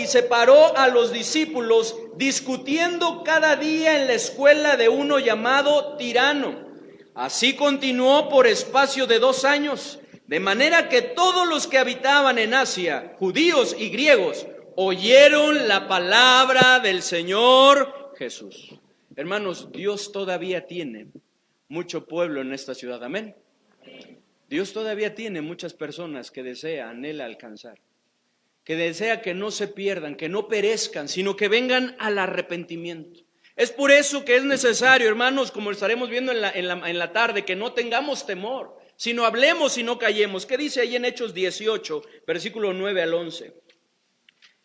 a los discípulos, discutiendo cada día en la escuela de uno llamado Tirano. Así continuó por espacio de 2 años, de manera que todos los que habitaban en Asia, judíos y griegos, oyeron la palabra del Señor Jesús. Hermanos, Dios todavía tiene mucho pueblo en esta ciudad, amén. Dios todavía tiene muchas personas que desea, anhela alcanzar, que desea que no se pierdan, que no perezcan, sino que vengan al arrepentimiento. Es por eso que es necesario, hermanos, como estaremos viendo en la tarde, que no tengamos temor, sino hablemos y no callemos. ¿Qué dice ahí en Hechos 18, versículo 9 al 11?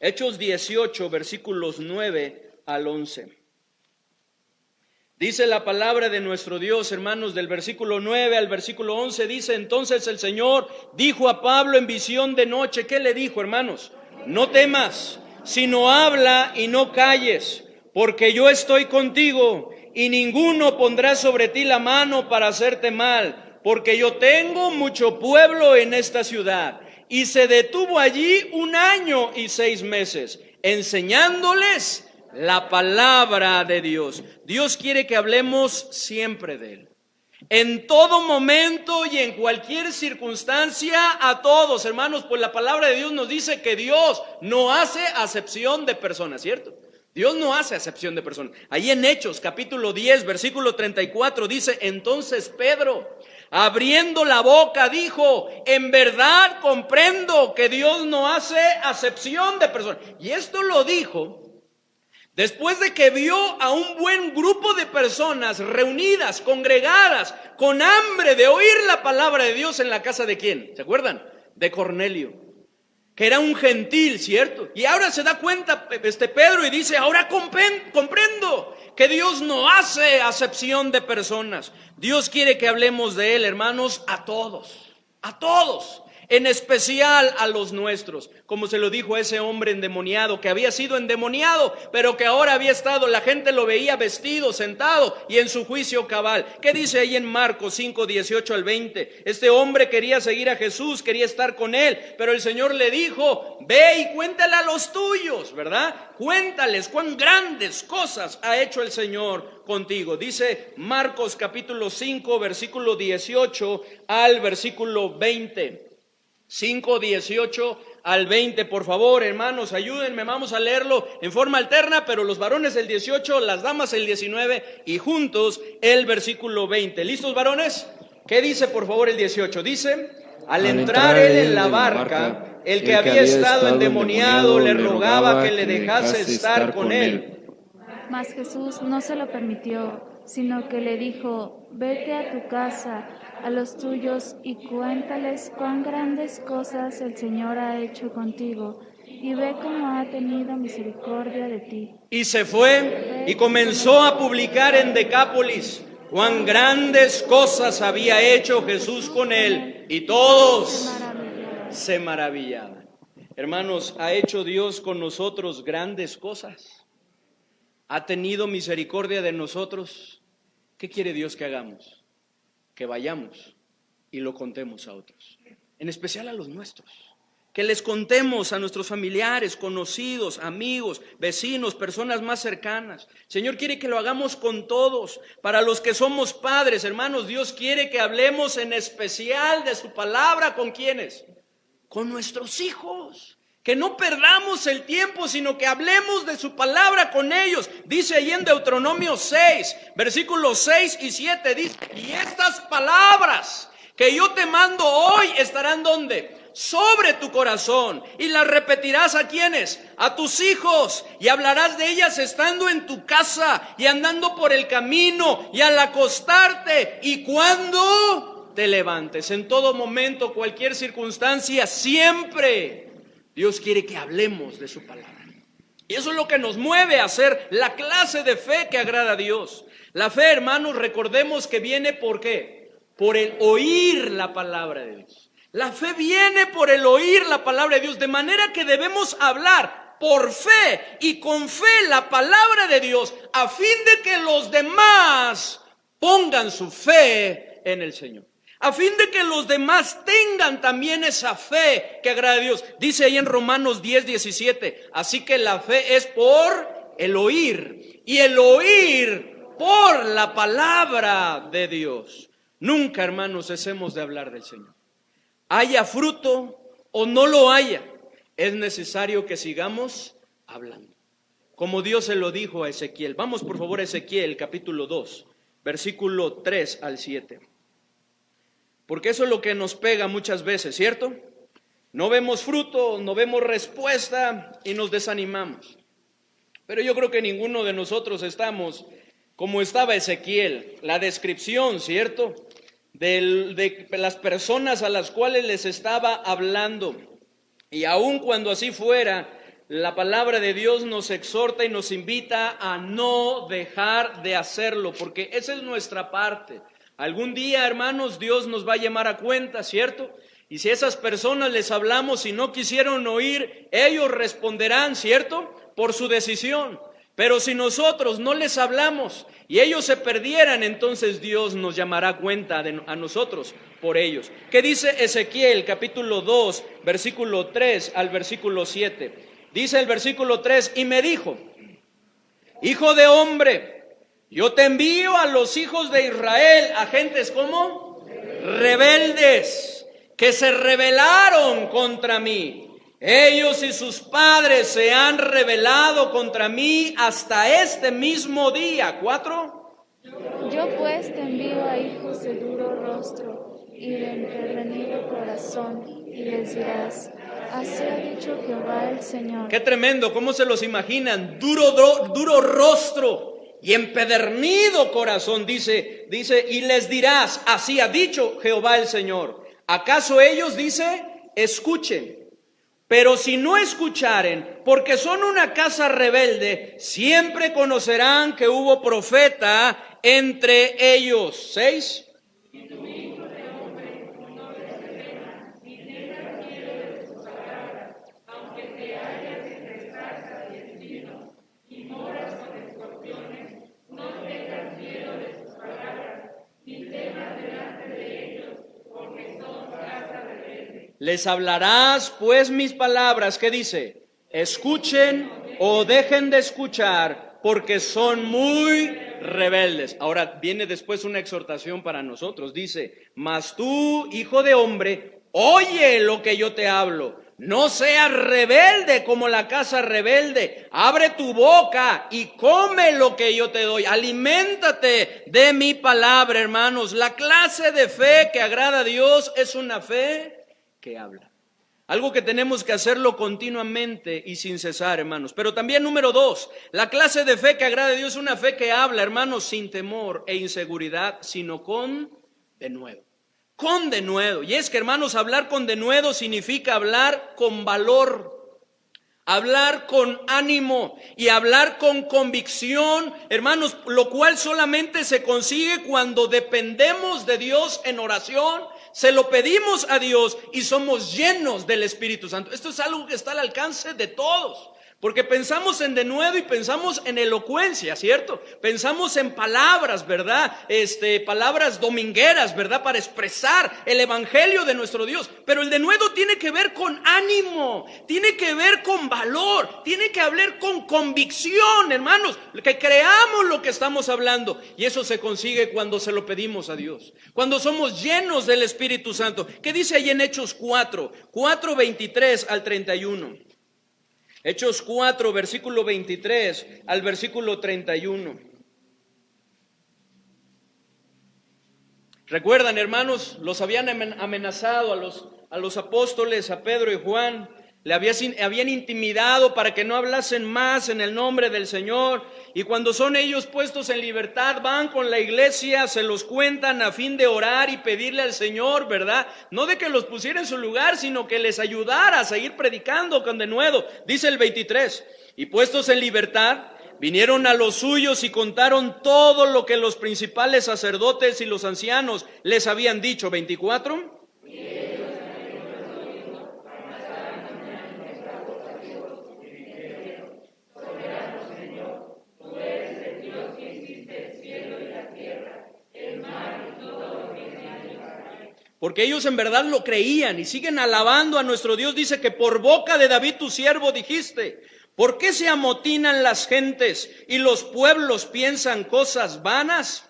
Hechos 18, versículos 9 al 11. Dice la palabra de nuestro Dios, hermanos, del versículo 9 al versículo 11, dice: entonces el Señor dijo a Pablo en visión de noche. ¿Qué le dijo, hermanos? No temas, sino habla y no calles, porque yo estoy contigo, y ninguno pondrá sobre ti la mano para hacerte mal, porque yo tengo mucho pueblo en esta ciudad. Y se detuvo allí 1 año y 6 meses, enseñándoles la palabra de Dios. Dios quiere que hablemos siempre de Él. En todo momento y en cualquier circunstancia, a todos, hermanos, pues la palabra de Dios nos dice que Dios no hace acepción de personas, ¿cierto? Dios no hace acepción de personas. Ahí en Hechos, capítulo 10, versículo 34, dice: entonces Pedro, abriendo la boca, dijo: en verdad comprendo que Dios no hace acepción de personas. Y esto lo dijo después de que vio a un buen grupo de personas reunidas, congregadas, con hambre de oír la palabra de Dios en la casa de ¿quién? ¿Se acuerdan? De Cornelio, que era un gentil, ¿cierto? Y ahora se da cuenta Pedro y dice: ahora comprendo que Dios no hace acepción de personas. Dios quiere que hablemos de Él, hermanos, a todos, en especial a los nuestros, como se lo dijo a ese hombre endemoniado, que había sido endemoniado, pero que ahora había estado, la gente lo veía vestido, sentado y en su juicio cabal. ¿Qué dice ahí en Marcos 5, 18 al 20? Este hombre quería seguir a Jesús, quería estar con Él, pero el Señor le dijo: ve y cuéntale a los tuyos, ¿verdad? Cuéntales cuán grandes cosas ha hecho el Señor contigo. Dice Marcos capítulo 5, versículo 18 al versículo 20. 5, 18 al 20. Por favor, hermanos, ayúdenme, vamos a leerlo en forma alterna, pero los varones el 18, las damas el 19 y juntos el versículo 20. ¿Listos, varones? ¿Qué dice, por favor, el 18? Dice: al entrar él en la barca, el que había estado endemoniado le rogaba que le dejase estar con él. Mas Jesús no se lo permitió, sino que le dijo: vete a tu casa, a los tuyos, y cuéntales cuán grandes cosas el Señor ha hecho contigo, y ve cómo ha tenido misericordia de ti. Y se fue y comenzó a publicar en Decápolis cuán grandes cosas había hecho Jesús con él, y todos se maravillaban. Hermanos, ¿ha hecho Dios con nosotros grandes cosas? ¿Ha tenido misericordia de nosotros? ¿Qué quiere Dios que hagamos? Que vayamos y lo contemos a otros, en especial a los nuestros. Que les contemos a nuestros familiares, conocidos, amigos, vecinos, personas más cercanas. El Señor quiere que lo hagamos con todos. Para los que somos padres, hermanos, Dios quiere que hablemos en especial de su palabra. ¿Con quiénes? Con nuestros hijos. Que no perdamos el tiempo, sino que hablemos de su palabra con ellos. Dice ahí en Deuteronomio 6, versículos 6 y 7, dice: y estas palabras que yo te mando hoy estarán ¿dónde? Sobre tu corazón, y las repetirás ¿a quiénes? A tus hijos, y hablarás de ellas estando en tu casa, y andando por el camino, y al acostarte, y cuando te levantes. En todo momento, cualquier circunstancia, siempre Dios quiere que hablemos de su palabra. Y eso es lo que nos mueve a hacer la clase de fe que agrada a Dios. La fe, hermanos, recordemos que viene ¿por qué? Por el oír la palabra de Dios. La fe viene por el oír la palabra de Dios, de manera que debemos hablar por fe y con fe la palabra de Dios, a fin de que los demás pongan su fe en el Señor. A fin de que los demás tengan también esa fe que agrada a Dios. Dice ahí en Romanos 10:17, así que la fe es por el oír, y el oír por la palabra de Dios. Nunca, hermanos, cesemos de hablar del Señor. Haya fruto o no lo haya, es necesario que sigamos hablando. Como Dios se lo dijo a Ezequiel. Vamos por favor a Ezequiel capítulo 2, versículo 3 al 7. Porque eso es lo que nos pega muchas veces, ¿cierto? No vemos fruto, no vemos respuesta y nos desanimamos. Pero yo creo que ninguno de nosotros estamos como estaba Ezequiel. La descripción, ¿cierto?, de las personas a las cuales les estaba hablando. Y aun cuando así fuera, la palabra de Dios nos exhorta y nos invita a no dejar de hacerlo, porque esa es nuestra parte. Algún día, hermanos, Dios nos va a llamar a cuenta, ¿cierto? Y si a esas personas les hablamos y no quisieron oír, ellos responderán, ¿cierto?, por su decisión. Pero si nosotros no les hablamos y ellos se perdieran, entonces Dios nos llamará a cuenta a nosotros por ellos. ¿Qué dice Ezequiel capítulo 2, versículo 3 al versículo 7? Dice el versículo 3, y me dijo: hijo de hombre, yo te envío a los hijos de Israel, a gentes como rebeldes, que se rebelaron contra mí. Ellos y sus padres se han rebelado contra mí hasta este mismo día. 4. Yo pues te envío a hijos de duro rostro y de empedernido corazón, y les dirás: así ha dicho Jehová el Señor. Qué tremendo, ¿cómo se los imaginan? Duro rostro y empedernido corazón, dice, y les dirás: así ha dicho Jehová el Señor. ¿Acaso ellos, dice, escuchen? Pero si no escucharen, porque son una casa rebelde, siempre conocerán que hubo profeta entre ellos. 6. Les hablarás pues mis palabras, ¿qué dice? Escuchen o dejen de escuchar, porque son muy rebeldes. Ahora viene después una exhortación para nosotros. Dice: mas tú, hijo de hombre, oye lo que yo te hablo. No seas rebelde como la casa rebelde. Abre tu boca y come lo que yo te doy. Aliméntate de mi palabra, hermanos. La clase de fe que agrada a Dios es una fe que habla. Algo que tenemos que hacerlo continuamente y sin cesar, hermanos. Pero también número 2, la clase de fe que agrada a Dios es una fe que habla, hermanos, sin temor e inseguridad, sino con denuedo. Con denuedo. Y es que, hermanos, hablar con denuedo significa hablar con valor, hablar con ánimo y hablar con convicción, hermanos, lo cual solamente se consigue cuando dependemos de Dios en oración, se lo pedimos a Dios y somos llenos del Espíritu Santo. Esto es algo que está al alcance de todos. Porque pensamos en denuedo y pensamos en elocuencia, ¿cierto? Pensamos en palabras, ¿verdad? Palabras domingueras, ¿verdad? Para expresar el evangelio de nuestro Dios. Pero el denuedo tiene que ver con ánimo, tiene que ver con valor, tiene que hablar con convicción, hermanos, que creamos lo que estamos hablando. Y eso se consigue cuando se lo pedimos a Dios, cuando somos llenos del Espíritu Santo. ¿Qué dice ahí en Hechos 4:23 al 31? Hechos 4, versículo 23 al versículo 31. Recuerdan, hermanos, los habían amenazado a los apóstoles, a Pedro y Juan. Le habían intimidado para que no hablasen más en el nombre del Señor. Y cuando son ellos puestos en libertad, van con la iglesia, se los cuentan a fin de orar y pedirle al Señor, ¿verdad? No de que los pusiera en su lugar, sino que les ayudara a seguir predicando con denuedo. Dice el 23, y puestos en libertad, vinieron a los suyos y contaron todo lo que los principales sacerdotes y los ancianos les habían dicho. 24. Porque ellos en verdad lo creían y siguen alabando a nuestro Dios. Dice que por boca de David tu siervo dijiste, ¿por qué se amotinan las gentes y los pueblos piensan cosas vanas?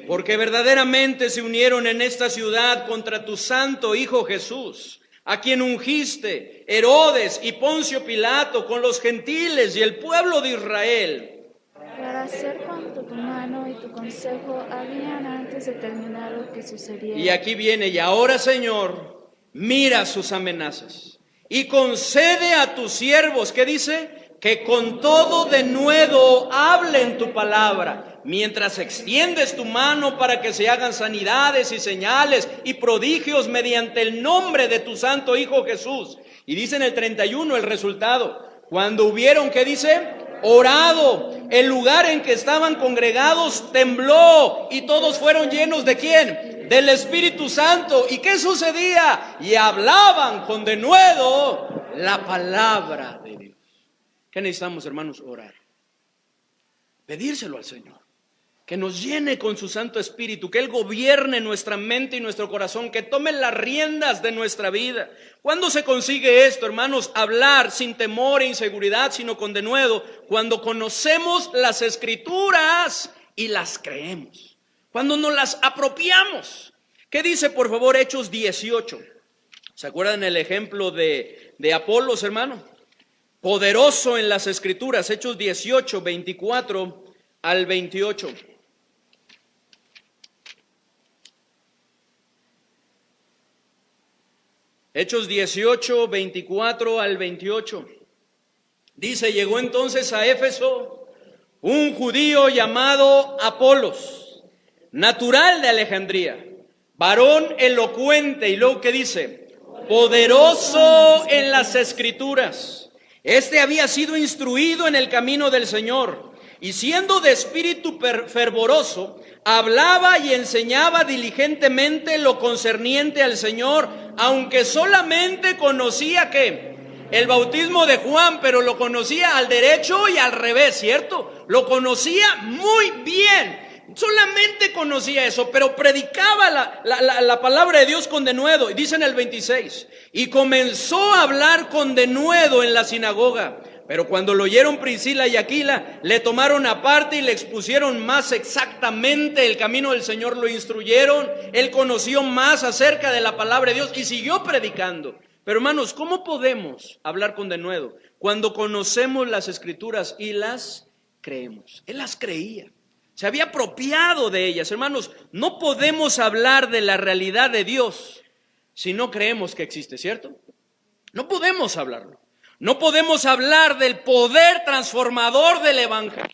Porque verdaderamente se unieron en esta ciudad contra tu santo Hijo Jesús, a quien ungiste, Herodes y Poncio Pilato, con los gentiles y el pueblo de Israel, para hacer cuanto tu mano y tu consejo habían antes determinado que sucediera. Y aquí viene, y ahora, Señor, mira sus amenazas y concede a tus siervos, ¿qué dice? Que con todo denuedo hablen tu palabra, mientras extiendes tu mano para que se hagan sanidades y señales y prodigios mediante el nombre de tu santo Hijo Jesús. Y dice en el 31 el resultado, cuando hubieron, ¿qué dice? Orado, el lugar en que estaban congregados tembló y todos fueron llenos ¿de quién? Del Espíritu Santo. ¿Y qué sucedía? Y hablaban con denuedo la palabra de Dios. ¿Qué necesitamos, hermanos? Orar. Pedírselo al Señor. Que nos llene con su Santo Espíritu, que Él gobierne nuestra mente y nuestro corazón, que tome las riendas de nuestra vida. ¿Cuándo se consigue esto, hermanos? Hablar sin temor e inseguridad, sino con denuedo, cuando conocemos las Escrituras y las creemos, cuando nos las apropiamos. ¿Qué dice, por favor, Hechos 18? ¿Se acuerdan el ejemplo de Apolos, hermano? Poderoso en las Escrituras, Hechos 18, 24 al 28. Hechos 18, 24 al 28. Dice, llegó entonces a Éfeso un judío llamado Apolos, natural de Alejandría, varón elocuente, y luego ¿qué dice? Poderoso en las Escrituras. Este había sido instruido en el camino del Señor, y siendo de espíritu fervoroso, hablaba y enseñaba diligentemente lo concerniente al Señor, aunque solamente conocía ¿qué? El bautismo de Juan, pero lo conocía al derecho y al revés, ¿cierto? Lo conocía muy bien. Solamente conocía eso, pero predicaba la palabra de Dios con denuedo. Y dice en el 26, y comenzó a hablar con denuedo en la sinagoga, Pero cuando lo oyeron Priscila y Aquila, le tomaron aparte y le expusieron más exactamente el camino del Señor, lo instruyeron, él conoció más acerca de la palabra de Dios y siguió predicando. Pero hermanos, ¿cómo podemos hablar con denuedo? Cuando conocemos las Escrituras y las creemos. Él las creía, se había apropiado de ellas. Hermanos, no podemos hablar de la realidad de Dios si no creemos que existe, ¿cierto? No podemos hablarlo. No podemos hablar del poder transformador del Evangelio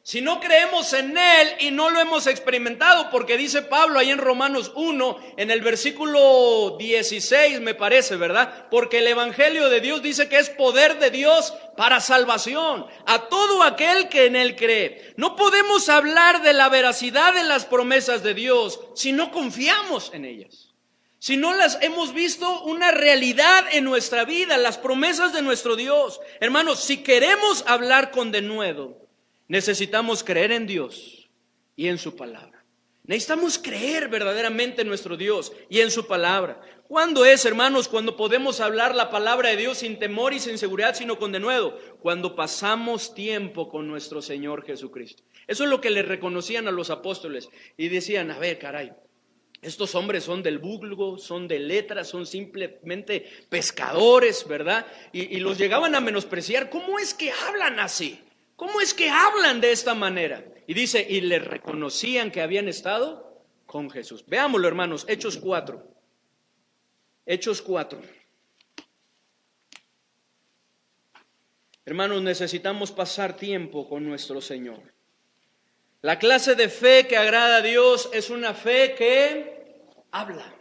si no creemos en Él y no lo hemos experimentado, porque dice Pablo ahí en Romanos 1, en el versículo 16 me parece, ¿verdad? Porque el Evangelio de Dios dice que es poder de Dios para salvación a todo aquel que en Él cree. No podemos hablar de la veracidad de las promesas de Dios si no confiamos en ellas. Si no las hemos visto una realidad en nuestra vida, las promesas de nuestro Dios. Hermanos, si queremos hablar con denuedo, necesitamos creer en Dios y en su palabra. Necesitamos creer verdaderamente en nuestro Dios y en su palabra. ¿Cuándo es, hermanos, cuando podemos hablar la palabra de Dios sin temor y sin seguridad, sino con denuedo? Cuando pasamos tiempo con nuestro Señor Jesucristo. Eso es lo que le reconocían a los apóstoles y decían, a ver, caray, estos hombres son del vulgo, son de letras, son simplemente pescadores, ¿verdad? Y los llegaban a menospreciar. ¿Cómo es que hablan así? ¿Cómo es que hablan de esta manera? Y dice, y le reconocían que habían estado con Jesús. Veámoslo, hermanos, Hechos 4. Hechos 4. Hermanos, necesitamos pasar tiempo con nuestro Señor. La clase de fe que agrada a Dios es una fe que habla,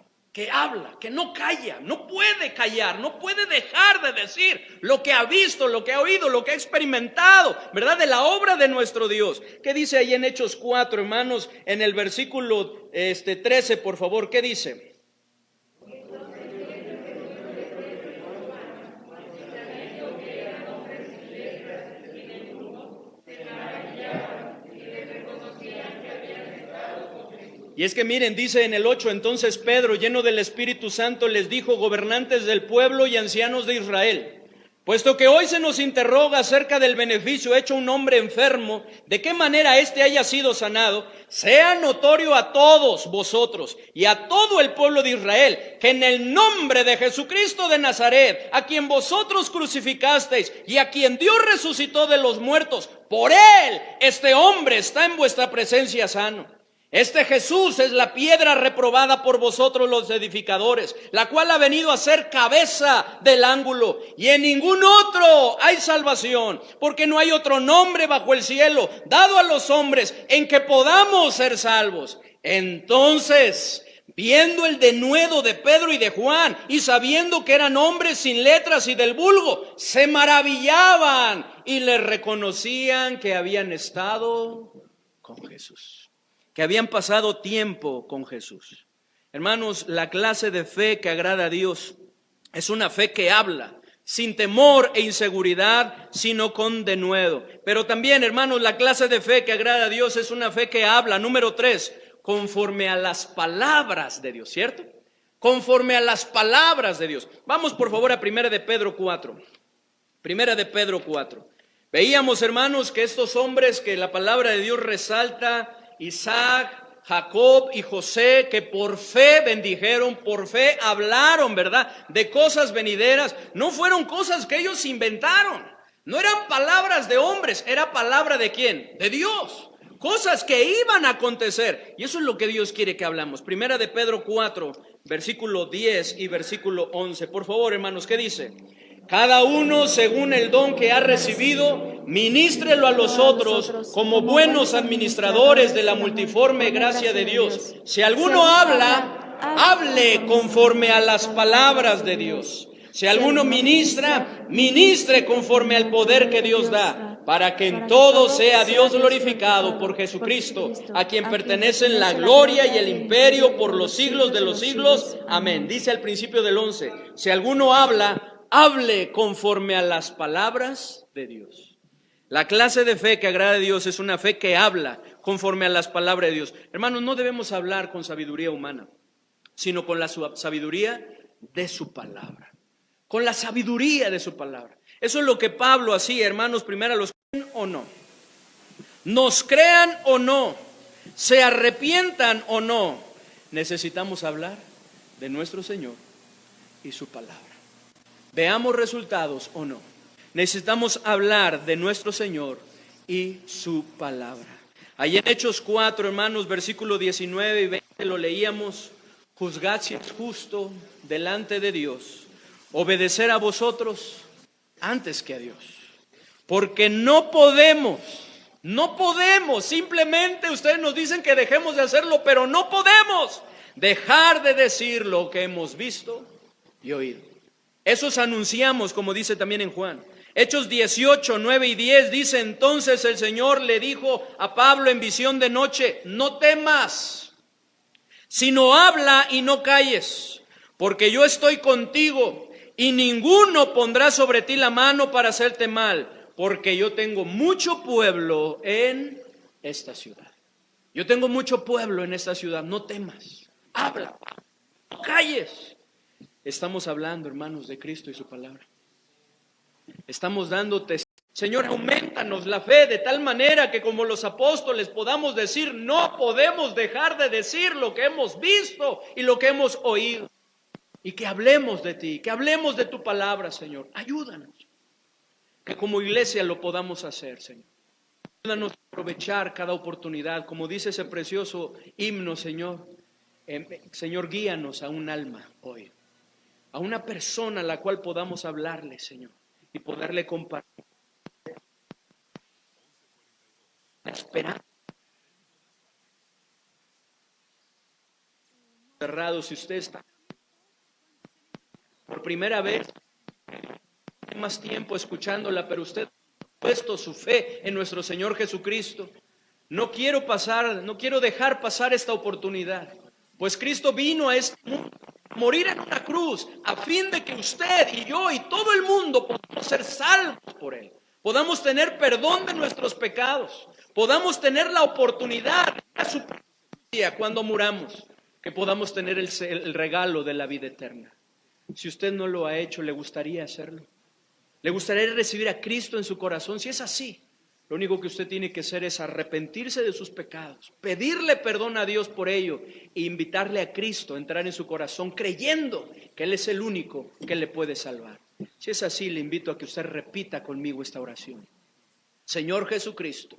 que no calla, no puede callar, no puede dejar de decir lo que ha visto, lo que ha oído, lo que ha experimentado, ¿verdad? De la obra de nuestro Dios. ¿Qué dice ahí en Hechos 4, hermanos? En el versículo 13, por favor, ¿qué dice? Y es que miren, dice en el 8, entonces Pedro, lleno del Espíritu Santo, les dijo, gobernantes del pueblo y ancianos de Israel, puesto que hoy se nos interroga acerca del beneficio hecho a un hombre enfermo, de qué manera éste haya sido sanado, sea notorio a todos vosotros y a todo el pueblo de Israel, que en el nombre de Jesucristo de Nazaret, a quien vosotros crucificasteis y a quien Dios resucitó de los muertos, por él este hombre está en vuestra presencia sano. Este Jesús es la piedra reprobada por vosotros los edificadores, la cual ha venido a ser cabeza del ángulo, y en ningún otro hay salvación, porque no hay otro nombre bajo el cielo dado a los hombres en que podamos ser salvos. Entonces, viendo el denuedo de Pedro y de Juan, y sabiendo que eran hombres sin letras y del vulgo, se maravillaban y les reconocían que habían estado con Jesús, que habían pasado tiempo con Jesús. Hermanos, la clase de fe que agrada a Dios es una fe que habla sin temor e inseguridad, sino con denuedo. Pero también, hermanos, la clase de fe que agrada a Dios es una fe que habla, número 3, conforme a las palabras de Dios, ¿cierto? Conforme a las palabras de Dios. Vamos por favor a 1 de Pedro 4. 1 de Pedro 4. Veíamos, hermanos, que estos hombres que la palabra de Dios resalta, Isaac, Jacob y José, que por fe bendijeron, por fe hablaron, ¿verdad?, de cosas venideras. No fueron cosas que ellos inventaron, no eran palabras de hombres, era palabra ¿de quién? De Dios. Cosas que iban a acontecer, y eso es lo que Dios quiere que hablamos. 1 de Pedro 4, versículo 10 y versículo 11. Por favor, hermanos, ¿qué dice? Cada uno según el don que ha recibido, ministrelo a los otros como buenos administradores de la multiforme gracia de Dios. Si alguno habla, hable conforme a las palabras de Dios. Si alguno ministra, ministre conforme al poder que Dios da, para que en todo sea Dios glorificado por Jesucristo, a quien pertenecen la gloria y el imperio por los siglos de los siglos. Amén. Dice al principio del 11, si alguno habla, hable conforme a las palabras de Dios. La clase de fe que agrada a Dios es una fe que habla conforme a las palabras de Dios. Hermanos, no debemos hablar con sabiduría humana, sino con la sabiduría de su palabra. Con la sabiduría de su palabra. Eso es lo que Pablo hacía, hermanos, primero los crean o no. Nos crean o no, se arrepientan o no, necesitamos hablar de nuestro Señor y su palabra. Veamos resultados o no. Necesitamos hablar de nuestro Señor y su palabra. Ahí en Hechos 4, hermanos, versículos 19 y 20 lo leíamos. Juzgad si es justo delante de Dios obedecer a vosotros antes que a Dios. Porque no podemos, simplemente ustedes nos dicen que dejemos de hacerlo, pero no podemos dejar de decir lo que hemos visto y oído. Eso anunciamos, como dice también en Juan. Hechos 18, 9 y 10 dice: entonces el Señor le dijo a Pablo en visión de noche: no temas, sino habla y no calles, porque yo estoy contigo y ninguno pondrá sobre ti la mano para hacerte mal, porque yo tengo mucho pueblo en esta ciudad. Yo tengo mucho pueblo en esta ciudad, no temas, habla, no calles. Estamos hablando, hermanos, de Cristo y su palabra. Estamos dando testimonio. Señor, aumentanos la fe de tal manera que como los apóstoles podamos decir: no podemos dejar de decir lo que hemos visto y lo que hemos oído. Y que hablemos de ti, que hablemos de tu palabra, Señor. Ayúdanos. Que como iglesia lo podamos hacer, Señor. Ayúdanos a aprovechar cada oportunidad. Como dice ese precioso himno, Señor. Señor, guíanos a un alma hoy. A una persona a la cual podamos hablarle, Señor. Y poderle compartir la esperanza. Cerrado, si usted está por primera vez, más tiempo escuchándola, pero usted ha puesto su fe en nuestro Señor Jesucristo. No quiero dejar pasar esta oportunidad, pues Cristo vino a este mundo a morir en una cruz, a fin de que usted y yo y todo el mundo podamos ser salvos por Él, podamos tener perdón de nuestros pecados, podamos tener la oportunidad de su presencia cuando muramos, que podamos tener el regalo de la vida eterna. Si usted no lo ha hecho, ¿le gustaría hacerlo? ¿Le gustaría recibir a Cristo en su corazón? Si es así, lo único que usted tiene que hacer es arrepentirse de sus pecados, pedirle perdón a Dios por ello e invitarle a Cristo a entrar en su corazón creyendo que Él es el único que le puede salvar. Si es así, le invito a que usted repita conmigo esta oración. Señor Jesucristo,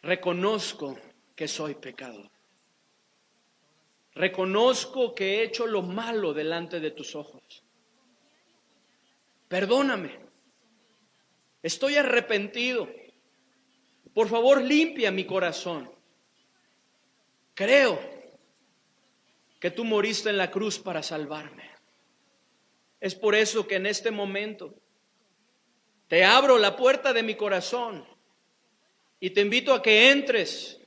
reconozco que soy pecador. Reconozco que he hecho lo malo delante de tus ojos. Perdóname. Estoy arrepentido. Por favor, limpia mi corazón. Creo que tú moriste en la cruz para salvarme. Es por eso que en este momento te abro la puerta de mi corazón y te invito a que entres,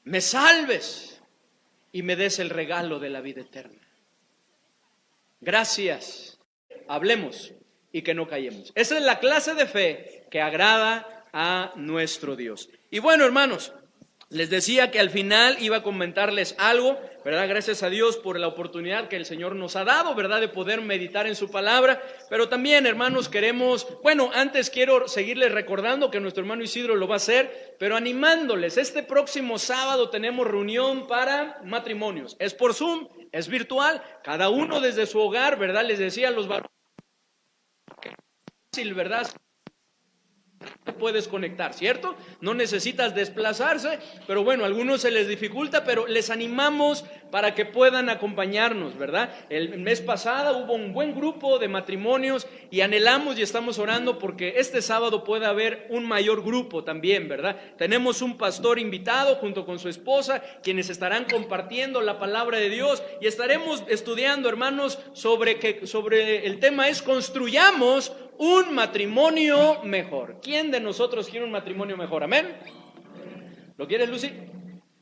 me salves y me des el regalo de la vida eterna. Gracias. Hablemos y que no callemos. Esa es la clase de fe que agrada a nuestro Dios. Y bueno, hermanos, les decía que al final iba a comentarles algo, ¿verdad? Gracias a Dios por la oportunidad que el Señor nos ha dado, ¿verdad? De poder meditar en su palabra. Pero también, hermanos, antes quiero seguirles recordando que nuestro hermano Isidro lo va a hacer, pero animándoles. Este próximo sábado tenemos reunión para matrimonios. Es por Zoom, es virtual, cada uno desde su hogar, ¿verdad? Les decía a los varones, fácil, ¿verdad? Te puedes conectar, ¿cierto? No necesitas desplazarse, pero bueno, a algunos se les dificulta, pero les animamos para que puedan acompañarnos, ¿verdad? El mes pasado hubo un buen grupo de matrimonios y anhelamos y estamos orando porque este sábado pueda haber un mayor grupo también, ¿verdad? Tenemos un pastor invitado junto con su esposa, quienes estarán compartiendo la palabra de Dios y estaremos estudiando, hermanos, sobre el tema es construyamos un matrimonio mejor. ¿Quién de nosotros quiere un matrimonio mejor? ¿Amén? ¿Lo quieres, Lucy?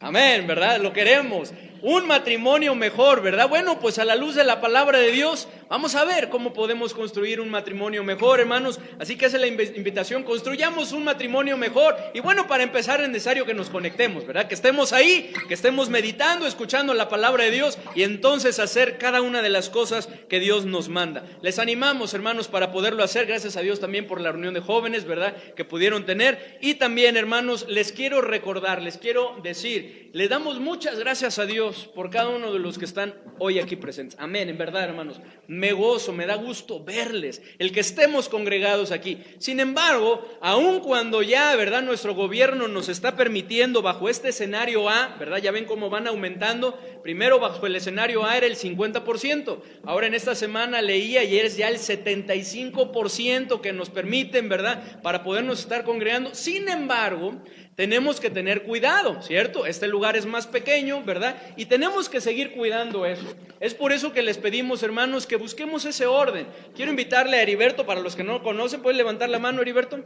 Amén, ¿verdad? Lo queremos. Un matrimonio mejor, ¿verdad? Bueno, pues a la luz de la palabra de Dios, Vamos a ver cómo podemos construir un matrimonio mejor, hermanos. Así que esa es la invitación, construyamos un matrimonio mejor. Y bueno, para empezar es necesario que nos conectemos, ¿verdad? Que estemos ahí, que estemos meditando, escuchando la palabra de Dios y entonces hacer cada una de las cosas que Dios nos manda. Les animamos, hermanos, para poderlo hacer. Gracias a Dios también por la reunión de jóvenes, ¿verdad?, que pudieron tener. Y también, hermanos, les quiero recordar, les quiero decir, le damos muchas gracias a Dios por cada uno de los que están hoy aquí presentes. Amén, en verdad, hermanos, me gozo, me da gusto verles, el que estemos congregados aquí. Sin embargo, aun cuando ya, ¿verdad?, nuestro gobierno nos está permitiendo bajo este escenario A, ¿verdad?, ya ven cómo van aumentando. Primero bajo el escenario A era el 50%, ahora en esta semana leía y es ya el 75% que nos permiten, ¿verdad?, para podernos estar congregando. Sin embargo, tenemos que tener cuidado, ¿cierto? Este lugar es más pequeño, ¿verdad? Y tenemos que seguir cuidando eso. Es por eso que les pedimos, hermanos, que busquemos ese orden. Quiero invitarle a Heriberto, para los que no lo conocen, ¿pueden levantar la mano, Heriberto?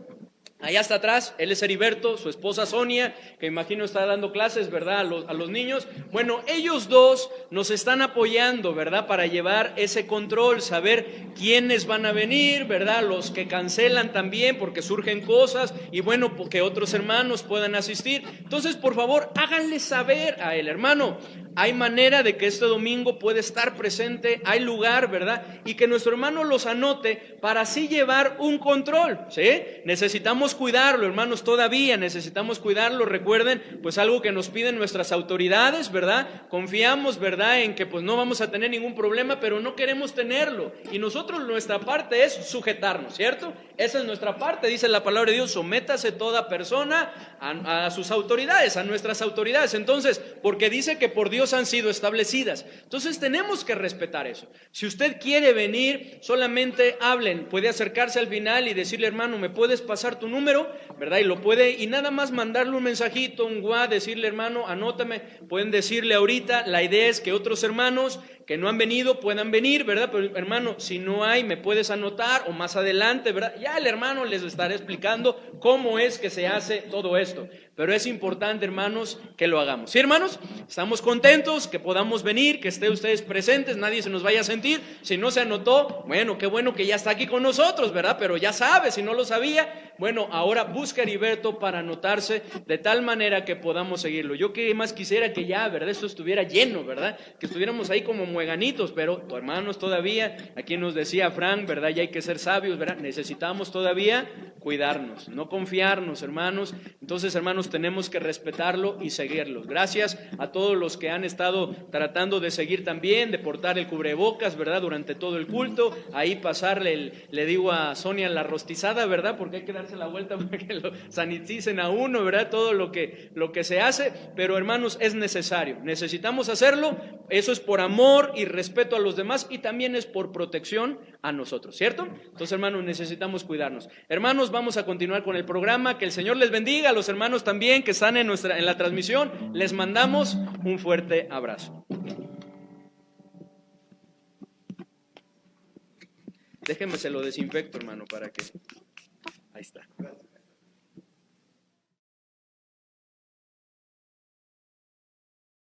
Allá está atrás, él es Heriberto, su esposa Sonia, que imagino está dando clases, ¿verdad?, a los niños. Bueno, ellos dos nos están apoyando, ¿verdad?, para llevar ese control, saber quiénes van a venir, ¿verdad?, los que cancelan también porque surgen cosas y bueno, que otros hermanos puedan asistir. Entonces, por favor, háganle saber a él, hermano, hay manera de que este domingo puede estar presente, hay lugar, ¿verdad?, y que nuestro hermano los anote para así llevar un control, ¿sí? Necesitamos cuidarlo, hermanos, todavía necesitamos cuidarlo. Recuerden, pues algo que nos piden nuestras autoridades, ¿verdad? Confiamos, ¿verdad?, en que pues no vamos a tener ningún problema, pero no queremos tenerlo. Y nosotros, nuestra parte es sujetarnos, ¿cierto? Esa es nuestra parte, dice la palabra de Dios, sométase toda persona a sus autoridades, a nuestras autoridades. Entonces, porque dice que por Dios han sido establecidas. Entonces tenemos que respetar eso. Si usted quiere venir, solamente hablen, puede acercarse al final y decirle, hermano, ¿me puedes pasar tu número? ¿Verdad? Y lo puede, y nada más mandarle un mensajito, un WhatsApp, decirle, hermano, anótame. Pueden decirle ahorita, la idea es que otros hermanos que no han venido puedan venir, ¿verdad? Pero hermano, si no hay, me puedes anotar o más adelante, ¿verdad? Ya el hermano les estará explicando cómo es que se hace todo esto. Pero es importante, hermanos, que lo hagamos. ¿Sí, hermanos? Estamos contentos que podamos venir, que estén ustedes presentes, nadie se nos vaya a sentir. Si no se anotó, bueno, qué bueno que ya está aquí con nosotros, ¿verdad? Pero ya sabe, si no lo sabía, bueno, ahora busca a Heriberto para anotarse de tal manera que podamos seguirlo. Yo que más quisiera que ya, ¿verdad?, esto estuviera lleno, ¿verdad? Que estuviéramos ahí como mueganitos, pero hermanos, todavía, aquí nos decía Frank, ¿verdad?, ya hay que ser sabios, ¿verdad? Necesitamos todavía cuidarnos, no confiarnos, hermanos. Entonces, hermanos, tenemos que respetarlo y seguirlos. Gracias a todos los que han estado tratando de seguir también, de portar el cubrebocas, ¿verdad?, durante todo el culto. Ahí pasarle, le digo a Sonia, la rostizada, ¿verdad?, porque hay que darse la vuelta para que lo saniticen a uno, ¿verdad?, todo lo que se hace. Pero, hermanos, es necesario, necesitamos hacerlo. Eso es por amor y respeto a los demás y también es por protección a nosotros, ¿cierto? Entonces, hermanos, necesitamos cuidarnos. Hermanos, vamos a continuar con el programa. Que el Señor les bendiga. A los hermanos también que están en la transmisión, les mandamos un fuerte abrazo. Déjenme se lo desinfecto, hermano, para que... Ahí está.